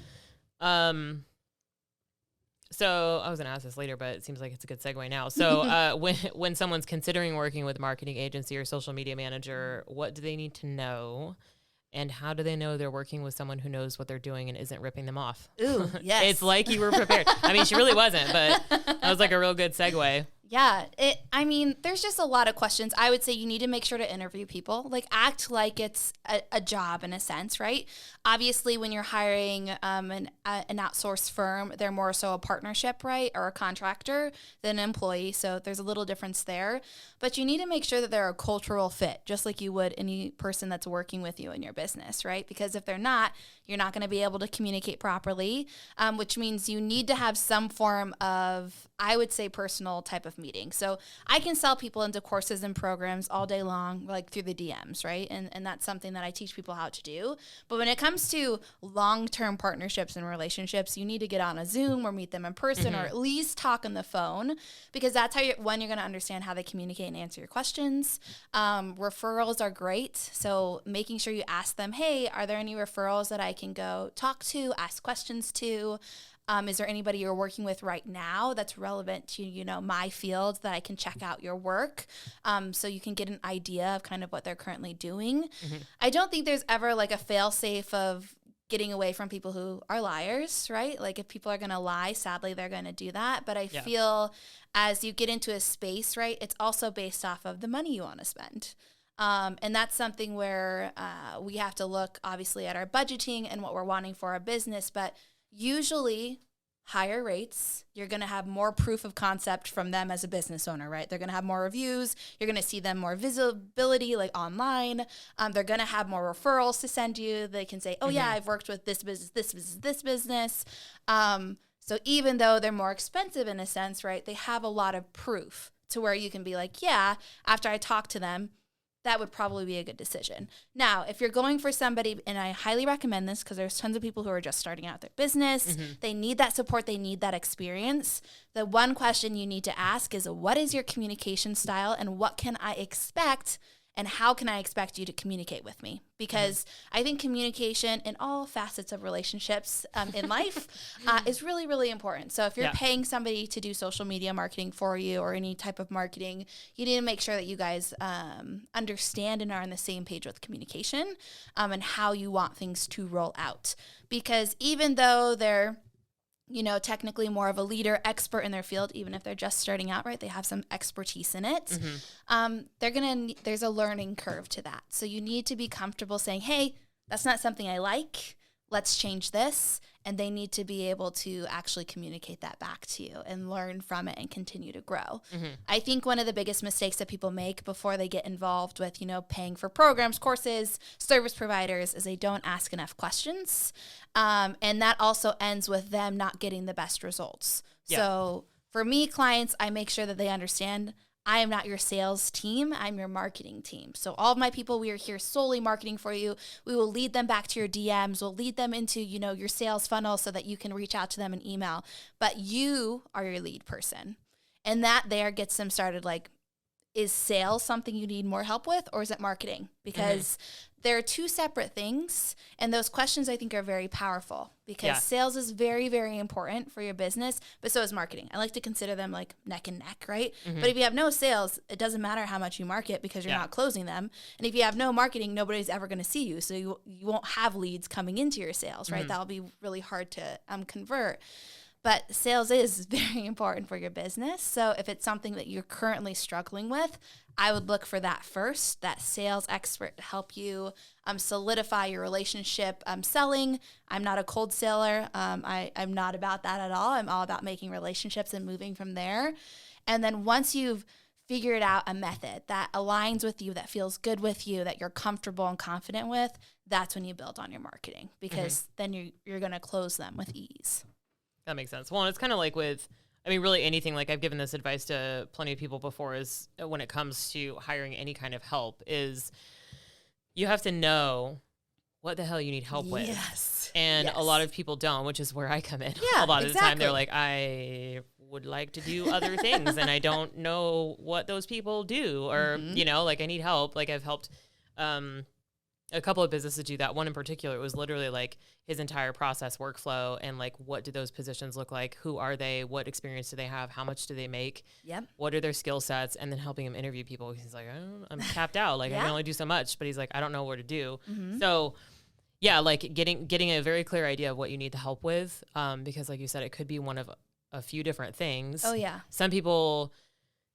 So I was going to ask this later, but it seems like it's a good segue now. So when someone's considering working with a marketing agency or social media manager, what do they need to know? And how do they know they're working with someone who knows what they're doing and isn't ripping them off? Ooh, yes. It's like you were prepared. I mean, she really wasn't, but that was like a real good segue. Yeah. There's just a lot of questions. I would say you need to make sure to interview people, like act like it's a job in a sense, right? Obviously, when you're hiring an outsourced firm, they're more so a partnership, right? Or a contractor than an employee. So there's a little difference there. But you need to make sure that they're a cultural fit, just like you would any person that's working with you in your business, right? Because if they're not, you're not going to be able to communicate properly, which means you need to have some form of, I would say, personal type of meeting. So I can sell people into courses and programs all day long, like through the DMs, right? And that's something that I teach people how to do. But when it comes to long-term partnerships and relationships, you need to get on a Zoom or meet them in person or at least talk on the phone, because that's how you're going to understand how they communicate and answer your questions. Referrals are great. So making sure you ask them, hey, are there any referrals that I can go talk to, ask questions to? Is there anybody you're working with right now that's relevant to, my field that I can check out your work so you can get an idea of kind of what they're currently doing? I don't think there's ever like a fail-safe of getting away from people who are liars, right? Like if people are going to lie, sadly, they're going to do that. But I feel as you get into a space, right, it's also based off of the money you want to spend. And that's something where we have to look, obviously, at our budgeting and what we're wanting for our business. But usually higher rates, you're going to have more proof of concept from them as a business owner, right? They're going to have more reviews. You're going to see them more visibility, like online. They're going to have more referrals to send you. They can say, oh, yeah, I've worked with this business, this business, this business. So even though they're more expensive in a sense, right, they have a lot of proof to where you can be like, yeah, after I talk to them, that would probably be a good decision. Now, if you're going for somebody, and I highly recommend this because there's tons of people who are just starting out their business, they need that support, they need that experience. The one question you need to ask is, what is your communication style and what can I expect and how can I expect you to communicate with me? Because I think communication in all facets of relationships in life is really, really important. So if you're paying somebody to do social media marketing for you or any type of marketing, you need to make sure that you guys understand and are on the same page with communication and how you want things to roll out. Because even though they're technically more of a leader, expert in their field, even if they're just starting out, right? They have some expertise in it. There's a learning curve to that. So you need to be comfortable saying, hey, that's not something I like. Let's change this. And they need to be able to actually communicate that back to you and learn from it and continue to grow. I think one of the biggest mistakes that people make before they get involved with, paying for programs, courses, service providers is they don't ask enough questions. And that also ends with them not getting the best results. So for me, clients, I make sure that they understand I am not your sales team. I'm your marketing team. So all of my people, we are here solely marketing for you. We will lead them back to your DMs. We'll lead them into, your sales funnel so that you can reach out to them in email. But you are your lead person. And that there gets them started like, is sales something you need more help with, or is it marketing? Because they're two separate things. And those questions I think are very powerful because sales is very, very important for your business, but so is marketing. I like to consider them like neck and neck, right? But if you have no sales, it doesn't matter how much you market because you're not closing them. And if you have no marketing, nobody's ever going to see you. So you won't have leads coming into your sales, right? That'll be really hard to convert. But sales is very important for your business. So if it's something that you're currently struggling with, I would look for that first, that sales expert to help you solidify your relationship selling. I'm not a cold seller. I'm not about that at all. I'm all about making relationships and moving from there. And then once you've figured out a method that aligns with you, that feels good with you, that you're comfortable and confident with, that's when you build on your marketing because then you're going to close them with ease. That makes sense. Well, it's kind of like really anything, like I've given this advice to plenty of people before, is when it comes to hiring any kind of help is you have to know what the hell you need help with. And a lot of people don't, which is where I come in. A lot of the time they're like, I would like to do other things and I don't know what those people do or, like I need help. Like I've helped a couple of businesses do that. One in particular, it was literally like his entire process workflow and like, what do those positions look like? Who are they? What experience do they have? How much do they make? What are their skill sets? And then helping him interview people. He's like, I'm tapped out. Like I can only do so much, but he's like, I don't know where to do. So like getting a very clear idea of what you need to help with. Because like you said, it could be one of a few different things. Some people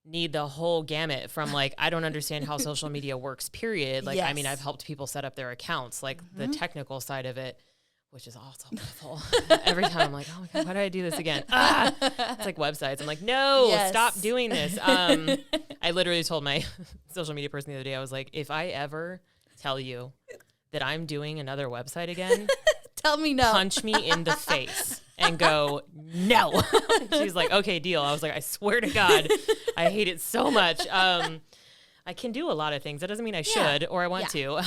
need the whole gamut from like, I don't understand how social media works, period. Like, I mean, I've helped people set up their accounts, like the technical side of it, which is also awful. Every time I'm like, oh my God, why did I do this again? It's like websites. I'm like, no, stop doing this. I literally told my social media person the other day, I was like, if I ever tell you that I'm doing another website again, tell me no. Punch me in the face and go, no. She's like, okay, deal. I was like, I swear to God, I hate it so much. I can do a lot of things. That doesn't mean I should or I want to.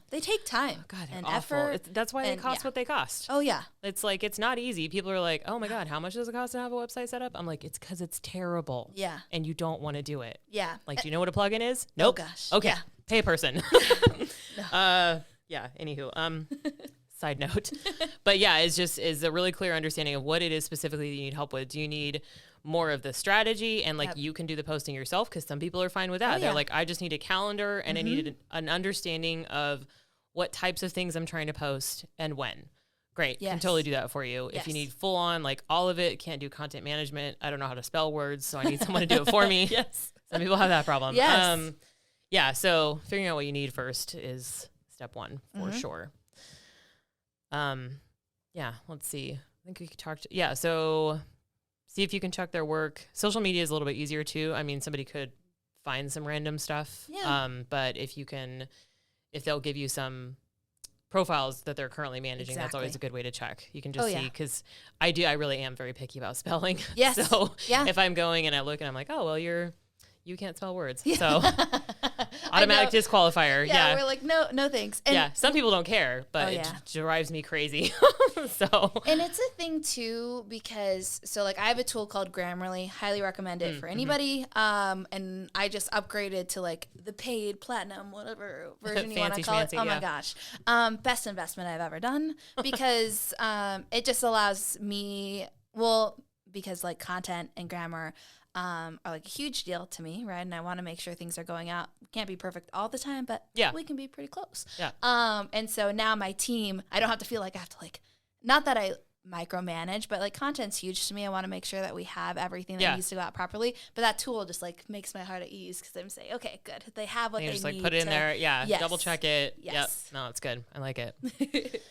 They take time. Oh God, and awful. effort. That's why they cost what they cost. Oh, yeah. It's like, it's not easy. People are like, oh my God, how much does it cost to have a website set up? I'm like, it's because it's terrible. And you don't want to do it. Like, do you know what a plugin is? Nope. Oh, gosh. Okay. Pay a person. Anywho, side note. But is a really clear understanding of what it is specifically that you need help with. Do you need more of the strategy and like you can do the posting yourself? Because some people are fine with that. They're like, I just need a calendar and I need an understanding of what types of things I'm trying to post and when. Great. Can totally do that for you. If you need full on, like all of it, can't do content management. I don't know how to spell words, so I need someone to do it for me. Some people have that problem. So figuring out what you need first is step one for sure. Let's see. I think we could talk to, so see if you can check their work. Social media is a little bit easier too. I mean, somebody could find some random stuff. But if they'll give you some profiles that they're currently managing, that's always a good way to check. You can just see, because I really am very picky about spelling. So if I'm going and I look and I'm like, oh, well, you you can't spell words. So automatic disqualifier. Yeah, we're like, no thanks. And some people don't care, but it drives me crazy. And it's a thing too, because I have a tool called Grammarly, highly recommend it for anybody. And I just upgraded to like the paid platinum, whatever version you want to call it. Oh my gosh. Best investment I've ever done, because it just allows me, because like content and grammar are like a huge deal to me, right? And I want to make sure things are going out. Can't be perfect all the time, but we can be pretty close. Yeah. And so now my team, I don't have to feel like I have to not that I micromanage, but like content's huge to me. I want to make sure that we have everything that needs to go out properly. But that tool just like makes my heart at ease, because I'm saying, okay, good. They have what they just need. Like put it in there. Yeah. Yes. Double check it. Yes. Yep. No, it's good. I like it.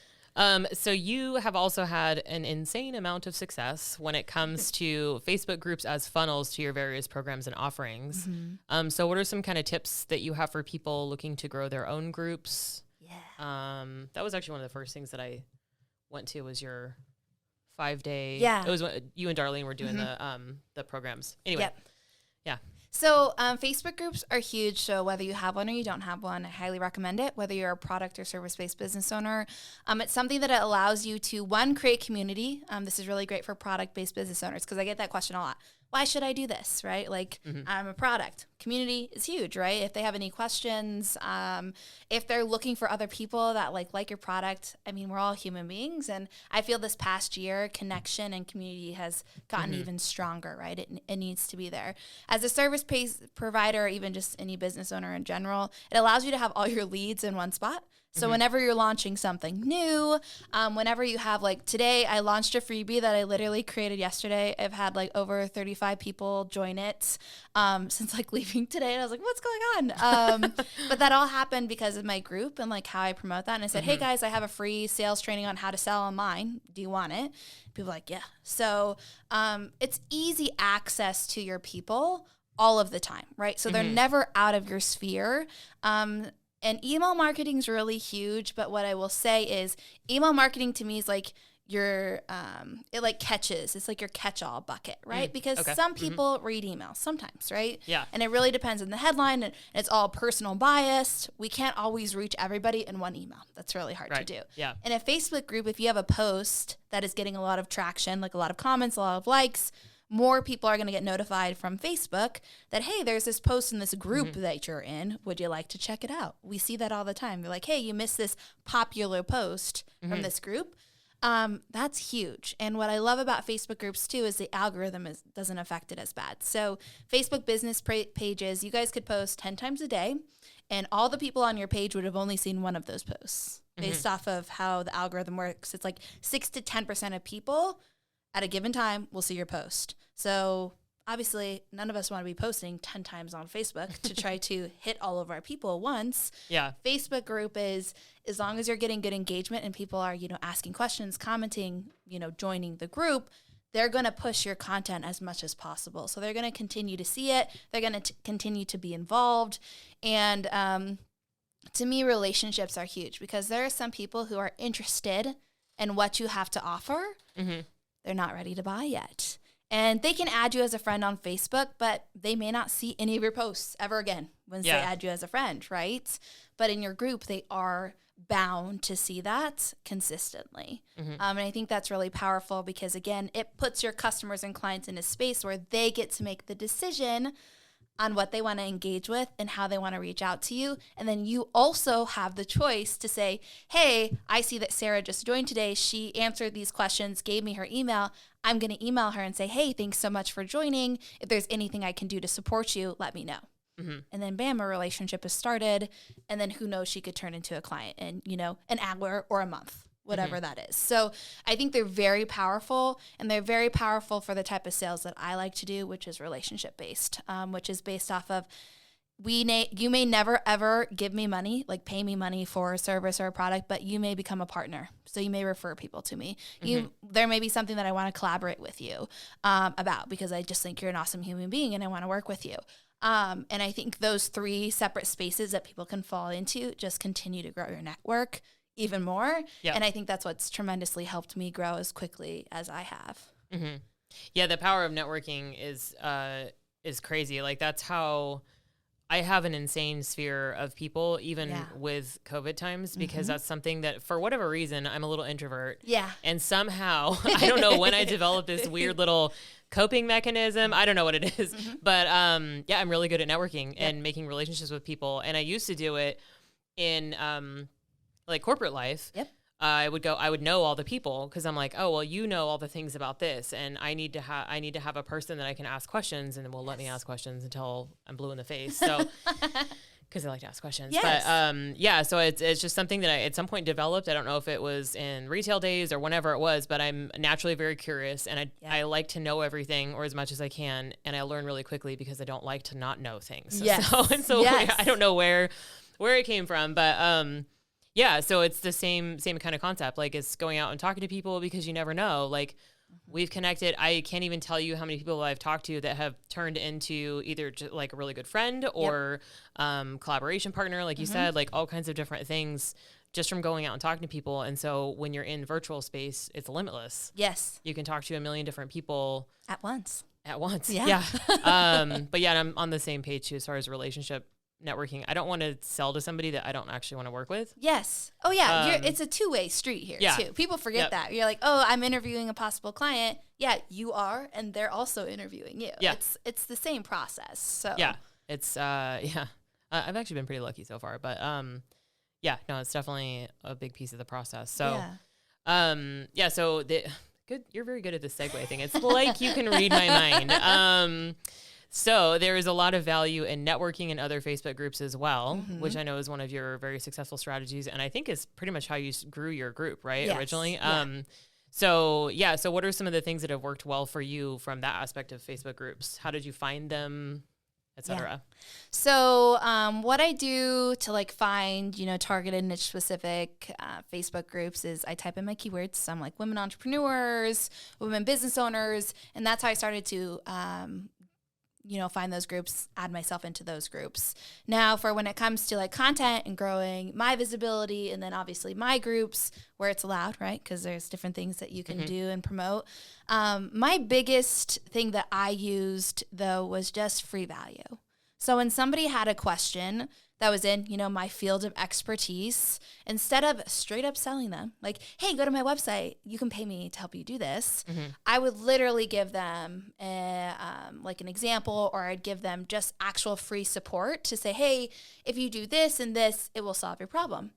So you have also had an insane amount of success when it comes to Facebook groups as funnels to your various programs and offerings. So what are some kind of tips that you have for people looking to grow their own groups? Yeah. That was actually one of the first things that I went to, was your 5-day. Yeah. It was when you and Darlene were doing the programs. Anyway. Yep. Yeah. So Facebook groups are huge. So whether you have one or you don't have one, I highly recommend it. Whether you're a product or service-based business owner, it's something that allows you to, one, create community. This is really great for product-based business owners, because I get that question a lot. Why should I do this, right? Like, I'm a product. Community is huge, right? If they have any questions, if they're looking for other people that like your product, I mean, we're all human beings. And I feel this past year, connection and community has gotten even stronger, right? It needs to be there. As a service-based provider, or even just any business owner in general, it allows you to have all your leads in one spot. So whenever you're launching something new, whenever you have, like today, I launched a freebie that I literally created yesterday. I've had like over 35 people join it since like leaving today. And I was like, what's going on? But that all happened because of my group and like how I promote that. And I said, hey guys, I have a free sales training on how to sell online. Do you want it? People were like, yeah. So it's easy access to your people all of the time, right? So they're never out of your sphere. And email marketing is really huge, but what I will say is email marketing to me is like your, it like catches, it's like your catch-all bucket, right? Because some people read emails sometimes, right? Yeah. And it really depends on the headline, and it's all personal biased. We can't always reach everybody in one email. That's really hard to do. Yeah. In a Facebook group, if you have a post that is getting a lot of traction, like a lot of comments, a lot of likes, more people are going to get notified from Facebook that, hey, there's this post in this group that you're in. Would you like to check it out? We see that all the time. They're like, hey, you missed this popular post from this group. That's huge. And what I love about Facebook groups too is the algorithm doesn't affect it as bad. So Facebook business pages, you guys could post 10 times a day, and all the people on your page would have only seen one of those posts based off of how the algorithm works. It's like 6 to 10% of people at a given time will see your post. So obviously none of us want to be posting 10 times on Facebook to try to hit all of our people once. Yeah. Facebook group is, as long as you're getting good engagement and people are, asking questions, commenting, joining the group, they're going to push your content as much as possible. So they're going to continue to see it. They're going to continue to be involved. And to me, relationships are huge, because there are some people who are interested in what you have to offer. They're not ready to buy yet. And they can add you as a friend on Facebook, but they may not see any of your posts ever again once they add you as a friend, right? But in your group, they are bound to see that consistently. And I think that's really powerful, because, again, it puts your customers and clients in a space where they get to make the decision on what they want to engage with and how they want to reach out to you. And then you also have the choice to say, hey, I see that Sarah just joined today. She answered these questions, gave me her email. I'm going to email her and say, hey, thanks so much for joining. If there's anything I can do to support you, let me know. And then bam, a relationship is started. And then who knows, she could turn into a client in, an hour or a month, whatever that is. So I think they're very powerful, and they're very powerful for the type of sales that I like to do, which is relationship-based, which is based off of, you may never, ever give me money, like pay me money for a service or a product, but you may become a partner. So you may refer people to me. There may be something that I want to collaborate with you about, because I just think you're an awesome human being and I want to work with you. And I think those 3 separate spaces that people can fall into just continue to grow your network even more. Yep. And I think that's what's tremendously helped me grow as quickly as I have. Yeah, the power of networking is is crazy. Like that's how I have an insane sphere of people, even with COVID times, because that's something that for whatever reason, I'm a little introvert. Yeah. And somehow, I don't know when I developed this weird little coping mechanism. I don't know what it is, but yeah, I'm really good at networking and making relationships with people. And I used to do it in like corporate life. Yep. I would know all the people because I'm like, oh, well, you know all the things about this, and I need to have a person that I can ask questions, and will let me ask questions until I'm blue in the face. So, because I like to ask questions. Yes. But yeah, so it's just something that I at some point developed. I don't know if it was in retail days or whenever it was, but I'm naturally very curious, and I like to know everything or as much as I can, and I learn really quickly because I don't like to not know things. Yes. So I don't know where it came from, but yeah, so it's the same kind of concept. Like it's going out and talking to people because you never know. Like we've connected. I can't even tell you how many people I've talked to that have turned into either just like a really good friend or collaboration partner, like you said, like all kinds of different things just from going out and talking to people. And so when you're in virtual space, it's limitless. Yes. You can talk to a million different people At once. Yeah. But yeah, I'm on the same page too as far as relationship networking. I don't want to sell to somebody that I don't actually want to work with. Yes. Oh yeah. It's a two-way street here too. People forget that. You're like, oh, I'm interviewing a possible client. Yeah, you are, and they're also interviewing you. Yeah. It's the same process. So yeah, it's I've actually been pretty lucky so far, but yeah, no, it's definitely a big piece of the process. So so good. You're very good at the segue thing. It's like you can read my mind. So there is a lot of value in networking in other Facebook groups as well, which I know is one of your very successful strategies. And I think is pretty much how you grew your group, right? Yes. Originally. Yeah. So what are some of the things that have worked well for you from that aspect of Facebook groups? How did you find them, et cetera? Yeah. So what I do to like find, targeted niche specific Facebook groups is I type in my keywords. So I'm like women entrepreneurs, women business owners. And that's how I started to find those groups, add myself into those groups. Now, for when it comes to like content and growing my visibility, and then obviously my groups where it's allowed, right? Because there's different things that you can do and promote. My biggest thing that I used though was just free value. So when somebody had a question that was in, my field of expertise, instead of straight up selling them, like, hey, go to my website, you can pay me to help you do this, I would literally give them like an example, or I'd give them just actual free support to say, hey, if you do this and this, it will solve your problem.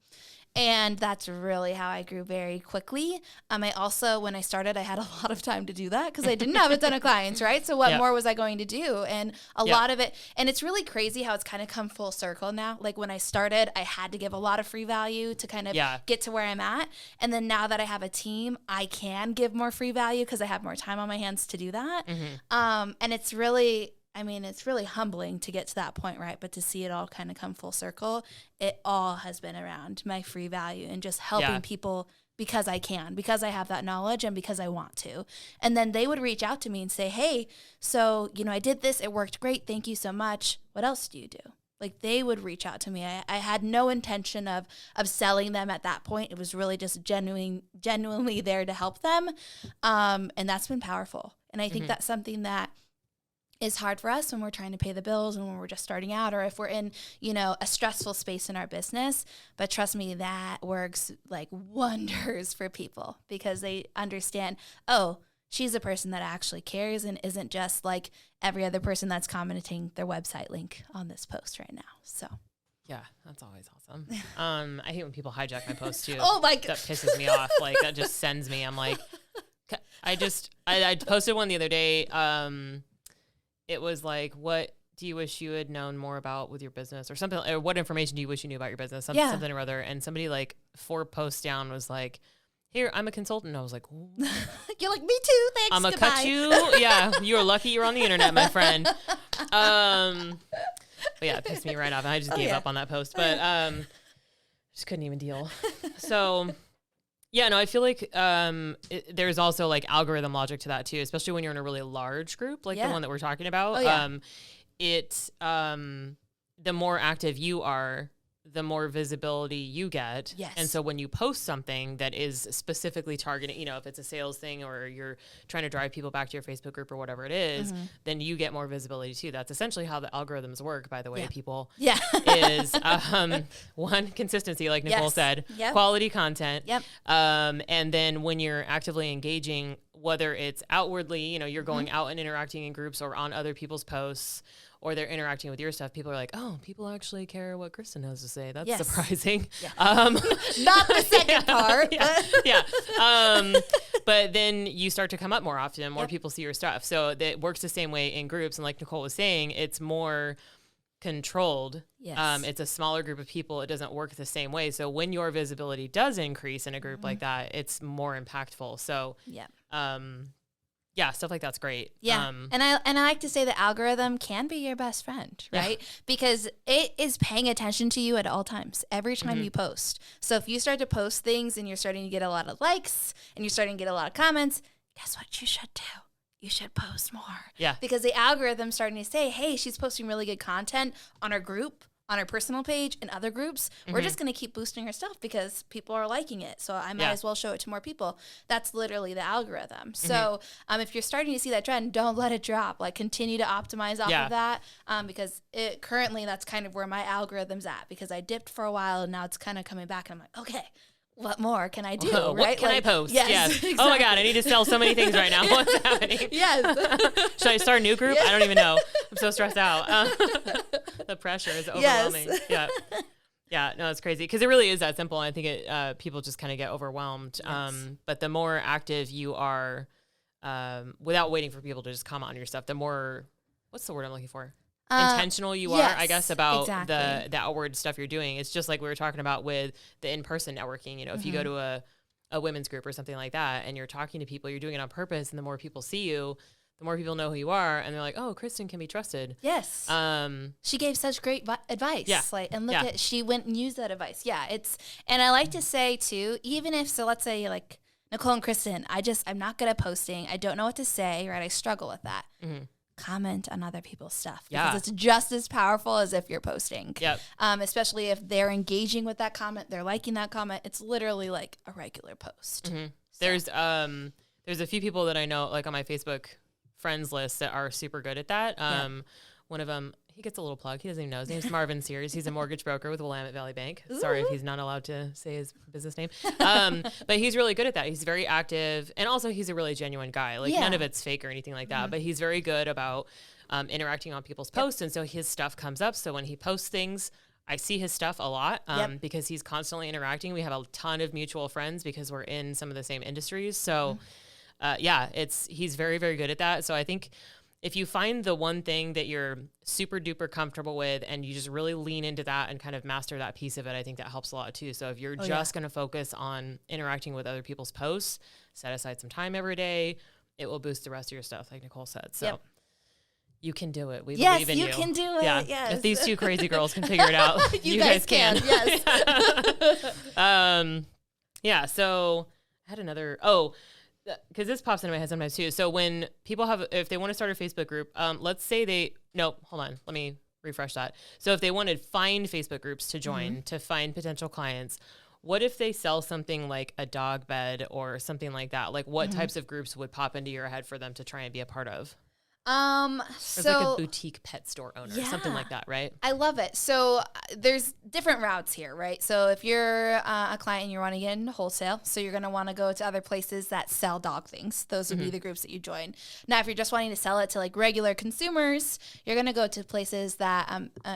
And that's really how I grew very quickly. I also, when I started, I had a lot of time to do that because I didn't have a ton of clients, right? So what more was I going to do? And a lot of it, and it's really crazy how it's kind of come full circle now. Like when I started, I had to give a lot of free value to kind of get to where I'm at. And then now that I have a team, I can give more free value because I have more time on my hands to do that. And it's really... it's really humbling to get to that point, right? But to see it all kind of come full circle, it all has been around my free value and just helping people because I can, because I have that knowledge and because I want to. And then they would reach out to me and say, hey, so, I did this. It worked great. Thank you so much. What else do you do? Like they would reach out to me. I had no intention of selling them at that point. It was really just genuinely there to help them. And that's been powerful. And I think that's something that is hard for us when we're trying to pay the bills and when we're just starting out, or if we're in, a stressful space in our business. But trust me, that works like wonders for people because they understand, oh, she's a person that actually cares and isn't just like every other person that's commenting their website link on this post right now. So yeah, that's always awesome. I hate when people hijack my posts too. Oh my God. That pisses me off. Like that just sends me. I'm like, I posted one the other day. It was like, what do you wish you had known more about with your business or something? Or what information do you wish you knew about your business? Something or other. And somebody like 4 posts down was like, here, I'm a consultant. I was like, ooh. You're like, me too. Thanks. I'm going to cut you. Yeah. You're lucky you're on the internet, my friend. But yeah, it pissed me right off. And I just gave up on that post, but just couldn't even deal. So yeah, no, I feel like there's also like algorithm logic to that too, especially when you're in a really large group, like the one that we're talking about. The more active you are, the more visibility you get. Yes. And so when you post something that is specifically targeting, you know, if it's a sales thing or you're trying to drive people back to your Facebook group or whatever it is, then you get more visibility too. That's essentially how the algorithms work, by the way, people. Yeah. Is one, consistency, like Nicole said, quality content. And then when you're actively engaging, whether it's outwardly, you know, you're going out and interacting in groups or on other people's posts, or they're interacting with your stuff, people are like, oh, people actually care what Kristen has to say. That's surprising. Not the second part. But then you start to come up more often, more people see your stuff. So that works the same way in groups. And like Nicole was saying, it's more controlled. It's a smaller group of people. It doesn't work the same way. So when your visibility does increase in a group like that, it's more impactful. So stuff like that's great. And I like to say the algorithm can be your best friend, right? Because it is paying attention to you at all times, every time you post. So if you start to post things and you're starting to get a lot of likes and you're starting to get a lot of comments, guess what you should do? You should post more. Because the algorithm's starting to say, hey, she's posting really good content on her group, on her personal page, and other groups. We're just going to keep boosting her stuff because people are liking it. So I might as well show it to more people. That's literally the algorithm. So if you're starting to see that trend, don't let it drop. Like, continue to optimize off of that, because currently that's kind of where my algorithm's at, because I dipped for a while and now it's kind of coming back and I'm like, okay, what more can I do? Right? What can I post? Yes. Exactly. Oh my God, I need to sell so many things right now. What's happening? Should I start a new group? I don't even know. I'm so stressed out. The pressure is overwhelming. No, it's crazy because it really is that simple. I think people just kind of get overwhelmed. But the more active you are, without waiting for people to just comment on your stuff, the more, what's the word I'm looking for? Intentional you are, I guess, about the outward stuff you're doing. It's just like we were talking about with the in-person networking. You know, if you go to a women's group or something like that and you're talking to people, you're doing it on purpose, and the more people see you, the more people know who you are, and they're like, oh, Kristen can be trusted. Yes. She gave such great advice. And look at, she went and used that advice. And I like to say too, even if, so let's say like Nicole and Kristen, I'm not good at posting. I don't know what to say, right? I struggle with that. Comment on other people's stuff, because it's just as powerful as if you're posting. Especially if they're engaging with that comment, they're liking that comment. It's literally like a regular post. So. There's a few people that I know, like on my Facebook friends list, that are super good at that. One of them, he gets a little plug. He doesn't even know. His name's Marvin Sears. He's a mortgage broker with Willamette Valley Bank. Sorry if he's not allowed to say his business name. But he's really good at that. He's very active. And also he's a really genuine guy. Like none of it's fake or anything like that. But he's very good about interacting on people's posts. And so his stuff comes up. So when he posts things, I see his stuff a lot because he's constantly interacting. We have a ton of mutual friends because we're in some of the same industries. So he's very, very good at that. So I think if you find the one thing that you're super duper comfortable with and you just really lean into that and kind of master that piece of it, I think that helps a lot too. So if you're just going to focus on interacting with other people's posts, set aside some time every day, it will boost the rest of your stuff, like Nicole said. So you can do it. We believe in you. Yes, you can do it. Yes. If these two crazy girls can figure it out, you guys can. Yes. So I had another, because this pops into my head sometimes too. So when people if they want to start a Facebook group, let's say hold on, let me refresh that. So if they wanted to find Facebook groups to join to find potential clients, what if they sell something like a dog bed or something like that? Like what types of groups would pop into your head for them to try and be a part of? So like a boutique pet store owner, something like that, right? I love it. So there's different routes here, right? So if you're a client and you want to get into wholesale, so you're going to want to go to other places that sell dog things. Those would be the groups that you join. Now, if you're just wanting to sell it to like regular consumers, you're going to go to places that,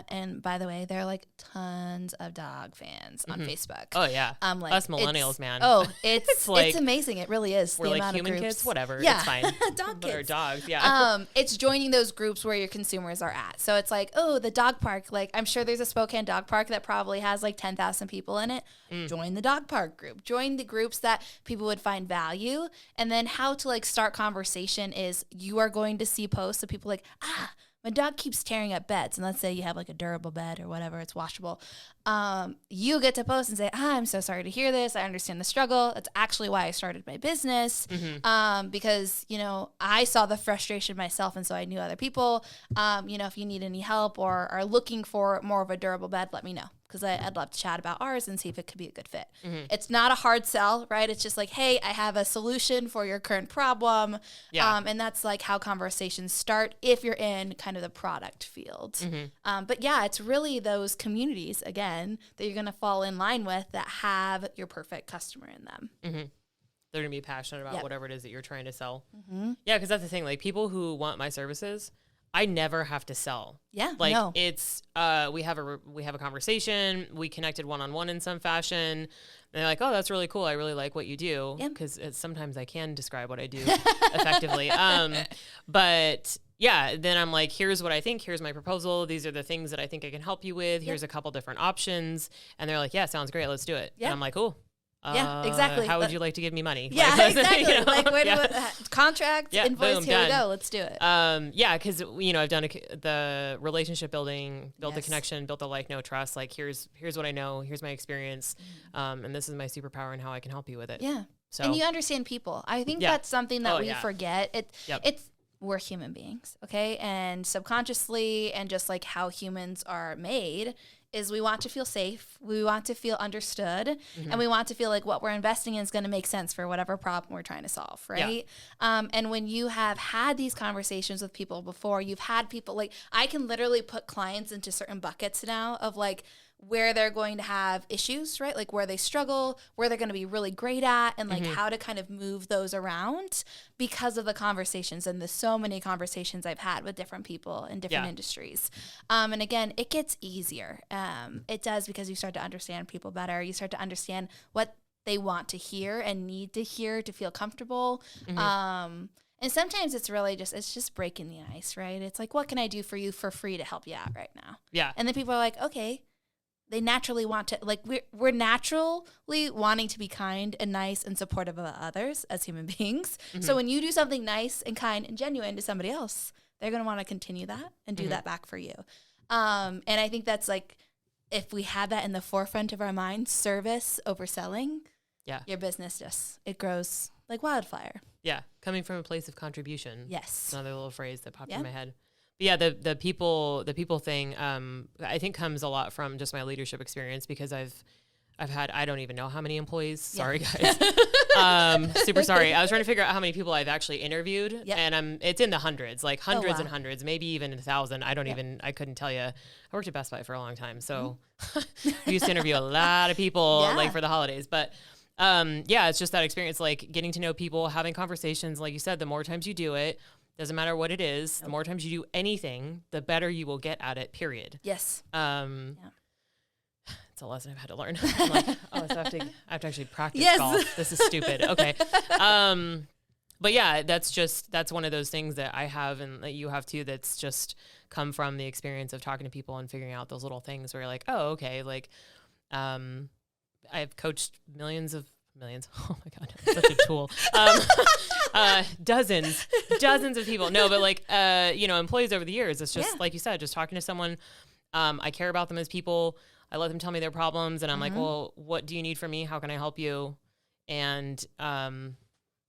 and by the way, there are like tons of dog fans on Facebook. Oh yeah. Like us millennials, man. Oh, it's like, it's amazing. It really is. We're the like amount human of groups. kids, whatever. Yeah. It's fine. Dog kids. kids. Or dogs. Yeah. It's joining those groups where your consumers are at. So it's like, oh, the dog park. Like, I'm sure there's a Spokane dog park that probably has like 10,000 people in it. Join the dog park group. Join the groups that people would find value. And then how to like start conversation is you are going to see posts of people like, my dog keeps tearing up beds. And let's say you have like a durable bed or whatever, it's washable. You get to post and say, I'm so sorry to hear this. I understand the struggle. That's actually why I started my business. Because, I saw the frustration myself. And so I knew other people, if you need any help or are looking for more of a durable bed, let me know. because I'd love to chat about ours and see if it could be a good fit. It's not a hard sell, right? It's just like, hey, I have a solution for your current problem. And that's like how conversations start if you're in kind of the product field. But yeah, it's really those communities, again, that you're going to fall in line with that have your perfect customer in them. They're going to be passionate about whatever it is that you're trying to sell. Yeah, because that's the thing. Like, people who want my services, I never have to sell. Like, it's, we have a conversation, we connected one-on-one in some fashion, and they're like, oh, that's really cool. I really like what you do. Because sometimes I can describe what I do effectively. But yeah, then I'm like, here's what I think. Here's my proposal. These are the things that I think I can help you with. Here's a couple different options. And they're like, yeah, sounds great. Let's do it. And I'm like, cool. Exactly. How would you like to give me money? Yeah, like, exactly. You know? Like, where do contract, invoice, boom, here done. we go. Let's do it. Yeah, because, I've done the relationship building, built the connection, built the like, no trust. Like, here's what I know. Here's my experience. And this is my superpower and how I can help you with it. So, and you understand people. I think that's something that we forget. It's we're human beings, okay? And subconsciously, and just like how humans are made, is we want to feel safe, we want to feel understood, and we want to feel like what we're investing in is going to make sense for whatever problem we're trying to solve, right? And when you have had these conversations with people before, you've had people, like, I can literally put clients into certain buckets now of like where they're going to have issues, right? Like where they struggle, where they're going to be really great at, and like how to kind of move those around because of the conversations and the so many conversations I've had with different people in different industries. And again, it gets easier. It does, because you start to understand people better. You start to understand what they want to hear and need to hear to feel comfortable. And sometimes it's really just breaking the ice, right? It's like, what can I do for you for free to help you out right now? And then people are like, okay. They naturally want to, like, we're naturally wanting to be kind and nice and supportive of others as human beings. So when you do something nice and kind and genuine to somebody else, they're going to want to continue that and do that back for you. And I think that's like, if we have that in the forefront of our mind, service over selling, your business it grows like wildfire. Coming from a place of contribution. Yes. Another little phrase that popped in my head. But yeah, the people thing, I think comes a lot from just my leadership experience, because I've had, I don't even know how many employees. Sorry, guys. Super sorry. I was trying to figure out how many people I've actually interviewed, and it's in the hundreds, like hundreds and hundreds, maybe even 1,000. I couldn't tell you. I worked at Best Buy for a long time, so we used to interview a lot of people like for the holidays. But it's just that experience, like getting to know people, having conversations. Like you said, the more times you do it, doesn't matter what it is. The more times you do anything, the better you will get at it, period. Yes. It's a lesson I've had to learn. I'm like, so I have to actually practice golf. This is stupid. Okay. But yeah, that's one of those things that I have and that you have too, that's just come from the experience of talking to people and figuring out those little things where you're like, oh, okay. Like, I've coached millions. Oh my God, I'm such a tool. Dozens of people. No, but like, employees over the years, it's just like you said, just talking to someone. I care about them as people. I let them tell me their problems, and I'm like, well, what do you need from me? How can I help you? And, go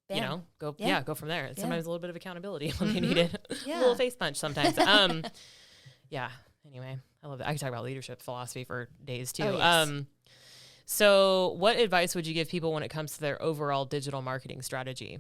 from there. Sometimes a little bit of accountability when they need it. A little face punch sometimes. Anyway, I love that. I could talk about leadership philosophy for days too. Oh, yes. So what advice would you give people when it comes to their overall digital marketing strategy?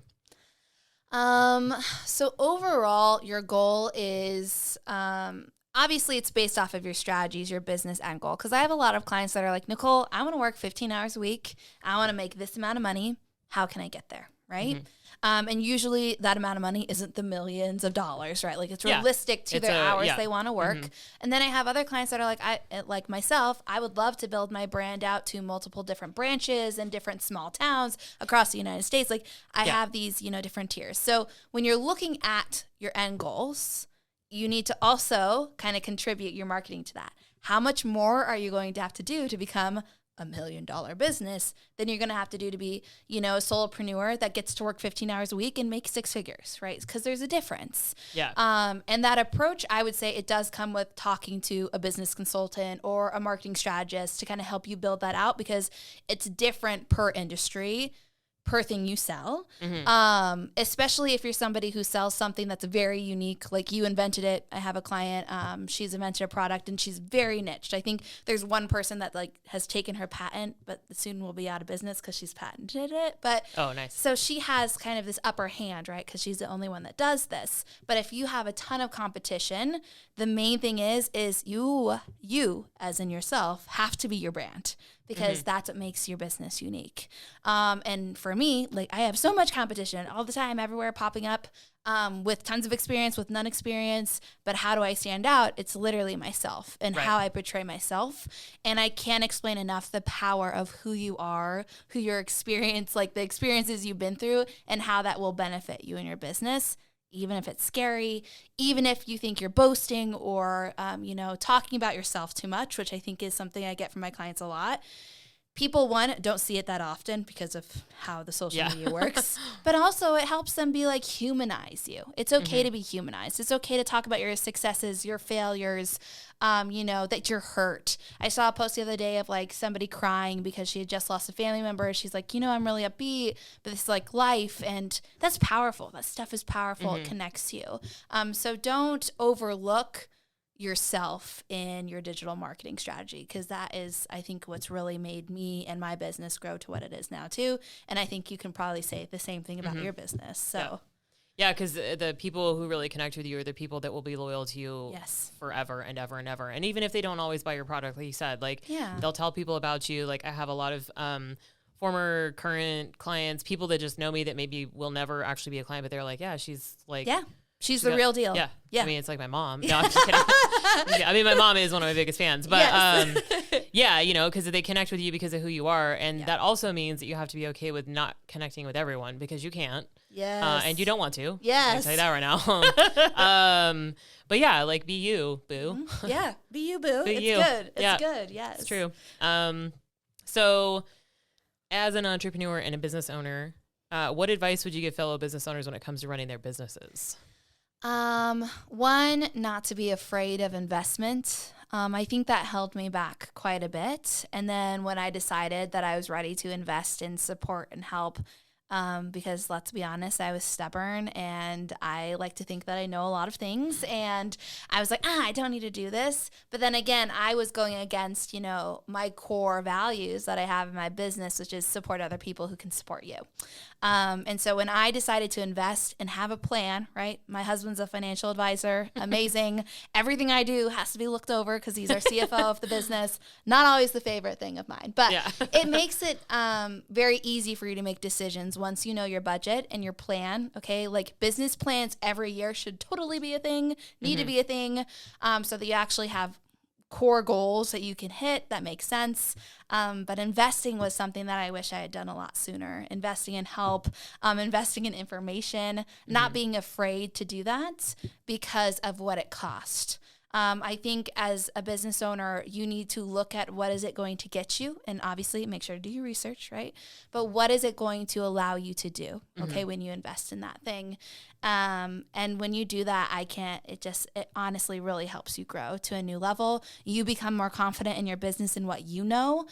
So overall, your goal is, obviously it's based off of your strategies, your business end goal. Cause I have a lot of clients that are like, Nicole, I want to work 15 hours a week. I want to make this amount of money. How can I get there? Right. And usually that amount of money isn't the millions of dollars, right? Like it's realistic to their hours they want to work. And then I have other clients that are like, like myself, I would love to build my brand out to multiple different branches and different small towns across the United States. Like I have these, different tiers. So when you're looking at your end goals, you need to also kind of contribute your marketing to that. How much more are you going to have to do to become $1 million business than you're going to have to do to be, a solopreneur that gets to work 15 hours a week and make 6 figures, right? Because there's a difference. And that approach, I would say it does come with talking to a business consultant or a marketing strategist to kind of help you build that out, because it's different per industry. per thing you sell, especially if you're somebody who sells something that's very unique, like you invented it. I have a client, she's invented a product and she's very niched. I think there's one person that like has taken her patent, but soon will be out of business because she's patented it. But oh, nice. So she has kind of this upper hand, right? Because she's the only one that does this. But if you have a ton of competition, the main thing is you as in yourself have to be your brand, because that's what makes your business unique. And for me, like I have so much competition all the time, everywhere popping up, with tons of experience, with none experience. But how do I stand out? It's literally myself and how I portray myself. And I can't explain enough the power of who you are, who your experience, like the experiences you've been through, and how that will benefit you in your business. Even if it's scary, even if you think you're boasting or, talking about yourself too much, which I think is something I get from my clients a lot. People, one, don't see it that often because of how the social media works, but also it helps them be like, humanize you. It's okay to be humanized. It's okay to talk about your successes, your failures, that you're hurt. I saw a post the other day of like somebody crying because she had just lost a family member. She's like, I'm really upbeat, but it's like life. And that's powerful. That stuff is powerful. It connects you. So don't overlook yourself in your digital marketing strategy, because that is, I think, what's really made me and my business grow to what it is now too. And I think you can probably say the same thing about your business. So yeah, because the people who really connect with you are the people that will be loyal to you forever and ever and ever. And even if they don't always buy your product, like you said, like they'll tell people about you. Like I have a lot of former, current clients, people that just know me that maybe will never actually be a client, but they're like, she's like, she's the real deal. Yeah. I mean, it's like my mom. No, I'm just kidding. I mean, my mom is one of my biggest fans, but because they connect with you because of who you are. And that also means that you have to be okay with not connecting with everyone, because you can't. Yes. And you don't want to. Yes. I can tell you that right now. But yeah, like be you, boo. Yeah. Be you, boo. It's you. Good. It's good. Yes. It's true. So as an entrepreneur and a business owner, what advice would you give fellow business owners when it comes to running their businesses? One, not to be afraid of investment. I think that held me back quite a bit. And then when I decided that I was ready to invest in support and help, because let's be honest, I was stubborn and I like to think that I know a lot of things. And I was like, I don't need to do this. But then again, I was going against, my core values that I have in my business, which is support other people who can support you. And so when I decided to invest and have a plan, right? My husband's a financial advisor, amazing. Everything I do has to be looked over because he's our CFO of the business. Not always the favorite thing of mine, but it makes it very easy for you to make decisions once you know your budget and your plan. Okay, like business plans every year should totally be a thing, need to be a thing, so that you actually have core goals that you can hit that make sense. But investing was something that I wish I had done a lot sooner. Investing in help, investing in information, not being afraid to do that because of what it cost. I think as a business owner, you need to look at what is it going to get you, and obviously make sure to do your research, right? But what is it going to allow you to do, okay, when you invest in that thing? And when you do that, it honestly really helps you grow to a new level. You become more confident in your business and what you know.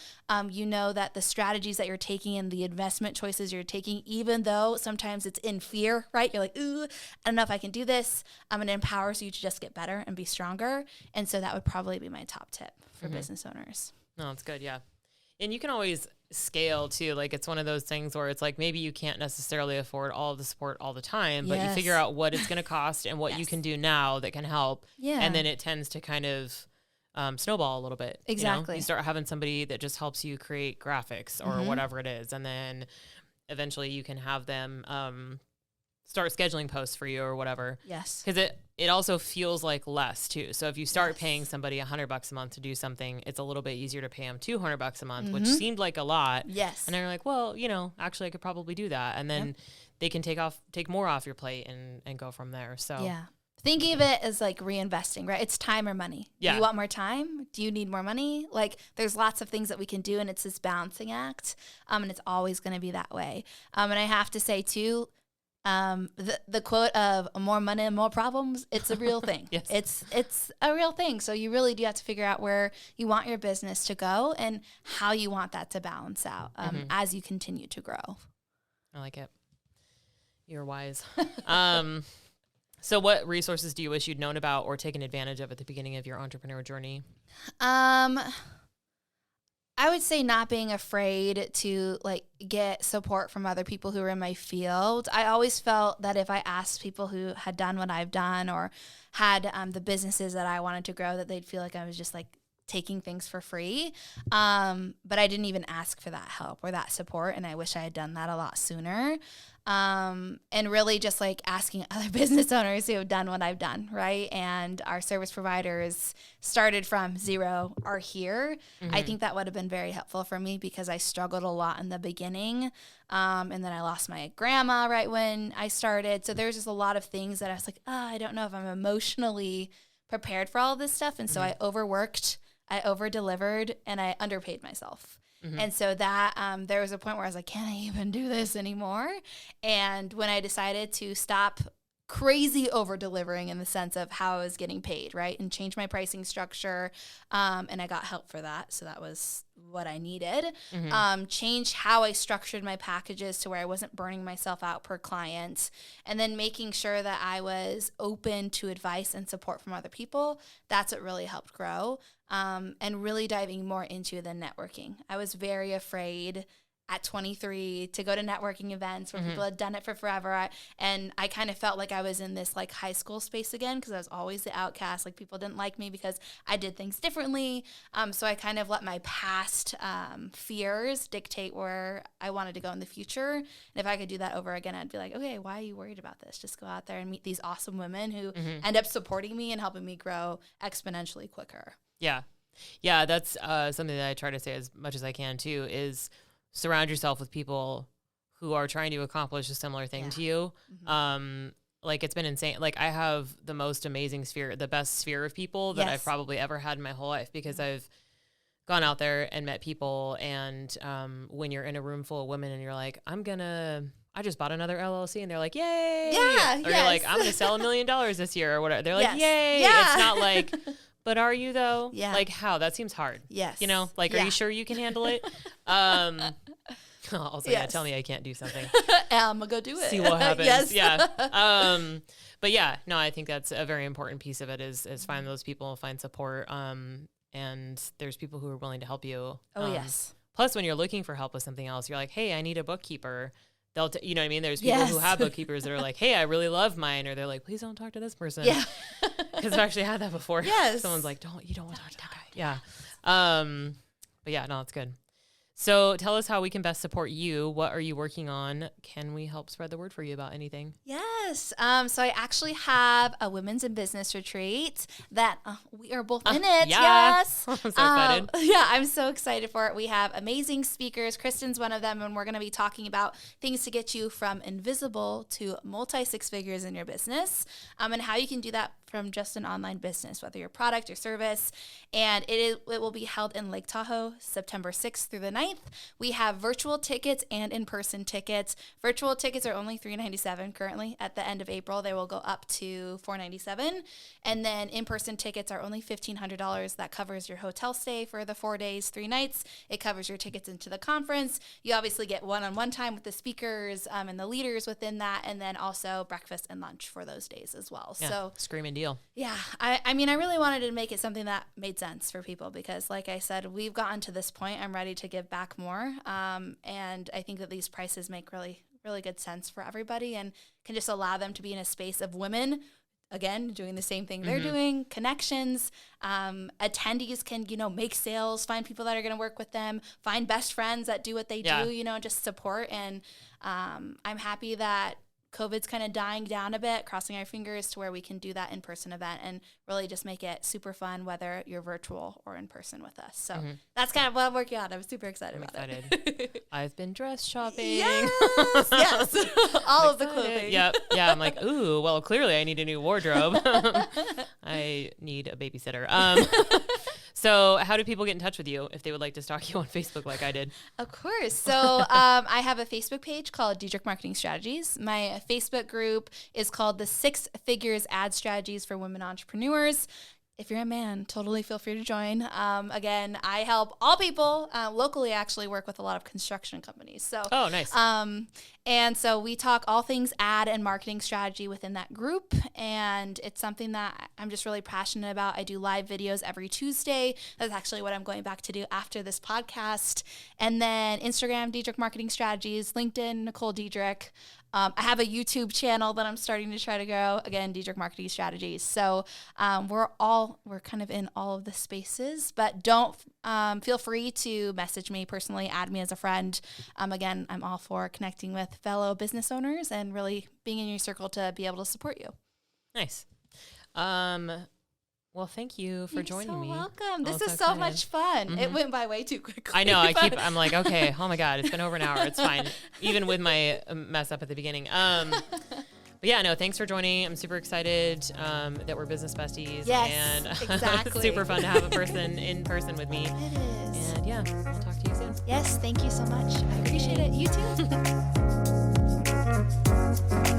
You know that the strategies that you're taking and the investment choices you're taking, even though sometimes it's in fear, right? You're like, ooh, I don't know if I can do this. It empowers you to just get better and be stronger. And so that would probably be my top tip for business owners. No, that's good. Yeah. And you can always scale too. Like it's one of those things where it's like, maybe you can't necessarily afford all of the support all the time, but you figure out what it's going to cost and what you can do now that can help. Yeah. And then it tends to kind of snowball a little bit. Exactly. You start having somebody that just helps you create graphics or whatever it is. And then eventually you can have them start scheduling posts for you or whatever. Yes. Because it also feels like less too. So if you start paying somebody $100 a month to do something, it's a little bit easier to pay them $200 a month, which seemed like a lot. Yes. And they're like, well, actually I could probably do that. And then they can take more off your plate and go from there. So yeah. Thinking of it as like reinvesting, right? It's time or money. Yeah. Do you want more time? Do you need more money? Like there's lots of things that we can do, and it's this balancing act. And it's always going to be that way. And I have to say too, the quote of more money and more problems, it's a real thing. Yes. It's a real thing. So you really do have to figure out where you want your business to go and how you want that to balance out as you continue to grow. I like it. You're wise. So what resources do you wish you'd known about or taken advantage of at the beginning of your entrepreneur journey? I would say not being afraid to like get support from other people who are in my field. I always felt that if I asked people who had done what I've done or had the businesses that I wanted to grow, that they'd feel like I was just like taking things for free. But I didn't even ask for that help or that support. And I wish I had done that a lot sooner. And really just like asking other business owners who have done what I've done, right? And our service providers started from zero, are here. I think that would have been very helpful for me because I struggled a lot in the beginning. And then I lost my grandma right when I started. So there's just a lot of things that I was like, I don't know if I'm emotionally prepared for all of this stuff. And so I overworked, I over-delivered, and I underpaid myself. And so that there was a point where I was like, can I even do this anymore? And when I decided to stop crazy over-delivering in the sense of how I was getting paid, right, and change my pricing structure, and I got help for that. So that was what I needed. Change how I structured my packages to where I wasn't burning myself out per client, and then making sure that I was open to advice and support from other people. That's what really helped grow. And really diving more into the networking. I was very afraid at 23 to go to networking events where people had done it for forever. And I kind of felt like I was in this like high school space again because I was always the outcast. Like people didn't like me because I did things differently. So I kind of let my past fears dictate where I wanted to go in the future. And if I could do that over again, I'd be like, okay, why are you worried about this? Just go out there and meet these awesome women who end up supporting me and helping me grow exponentially quicker. Yeah. Yeah, that's something that I try to say as much as I can too, is surround yourself with people who are trying to accomplish a similar thing to you. Like it's been insane. Like I have the most amazing sphere, the best sphere of people that I've probably ever had in my whole life because I've gone out there and met people. And when you're in a room full of women and you're like, I just bought another LLC, and they're like, yay. Yeah. Or you're like, I'm going to sell $1 million this year or whatever. They're like, yay. Yeah. It's not like, but are you though? Yeah. Like how? That seems hard. Yes. You know, like, are you sure you can handle it? Also, tell me I can't do something. I'm gonna go do it. See what happens. Yes. Yeah. But yeah, no, I think that's a very important piece of it is find those people, find support. And there's people who are willing to help you. Yes. Plus when you're looking for help with something else, you're like, hey, I need a bookkeeper. They'll, you know what I mean? There's people who have bookkeepers that are like, hey, I really love mine. Or they're like, please don't talk to this person. Yeah. Because I've actually had that before. Yes. Someone's like, you don't want to talk to that guy. Yeah. But yeah, no, it's good. So tell us how we can best support you. What are you working on? Can we help spread the word for you about anything? Yes. So I actually have a women's in business retreat that we are both in it. Yes. I'm so excited. Yeah, I'm so excited for it. We have amazing speakers. Kristen's one of them, and we're going to be talking about things to get you from invisible to multi-six figures in your business, and how you can do that from just an online business, whether your product or service. And it will be held in Lake Tahoe, September 6th through the 9th. We have virtual tickets and in-person tickets. Virtual tickets are only $397 currently. At the end of April, they will go up to $497. And then in-person tickets are only $1,500. That covers your hotel stay for the 4 days, 3 nights. It covers your tickets into the conference. You obviously get one-on-one time with the speakers and the leaders within that, and then also breakfast and lunch for those days as well. Yeah, so screaming deal. Yeah. I mean, I really wanted to make it something that made sense for people because, like I said, we've gotten to this point. I'm ready to give back more. And I think that these prices make really, really good sense for everybody and can just allow them to be in a space of women, again, doing the same thing they're doing, connections. Attendees can, make sales, find people that are going to work with them, find best friends that do what they do, just support. And I'm happy that COVID's kind of dying down a bit, crossing our fingers to where we can do that in-person event and really just make it super fun, whether you're virtual or in person with us. So that's kind of what I'm working on. I'm super excited about it. I've been dress shopping. Yes. All of the clothing. Yep. Yeah. I'm like, ooh, well, clearly I need a new wardrobe. I need a babysitter. So how do people get in touch with you if they would like to stalk you on Facebook like I did? Of course. So I have a Facebook page called Diedrich Marketing Strategies. My Facebook group is called the 6 Figures Ad Strategies for Women Entrepreneurs. if you're a man, totally feel free to join. Again, I help all people locally. Actually, work with a lot of construction companies. So, oh, nice. And so we talk all things ad and marketing strategy within that group, and it's something that I'm just really passionate about. I do live videos every Tuesday. That's actually what I'm going back to do after this podcast. And then Instagram, Diedrich Marketing Strategies, LinkedIn, Nicole Diedrich. I have a YouTube channel that I'm starting to try to grow. Again, Diedrich Marketing Strategies. So we're kind of in all of the spaces, but don't feel free to message me personally, add me as a friend. Again, I'm all for connecting with fellow business owners and really being in your circle to be able to support you. Nice. Well, thank you for joining me. You're so welcome. This is so so much fun. Mm-hmm. It went by way too quickly. I know. I'm like, okay, oh my God, it's been over an hour. It's fine. Even with my mess up at the beginning. But yeah, no, thanks for joining. I'm super excited that we're business besties. Yes, and exactly. It's super fun to have a person in person with me. It is. And yeah, I'll talk to you soon. Yes, thank you so much. I appreciate it. You too.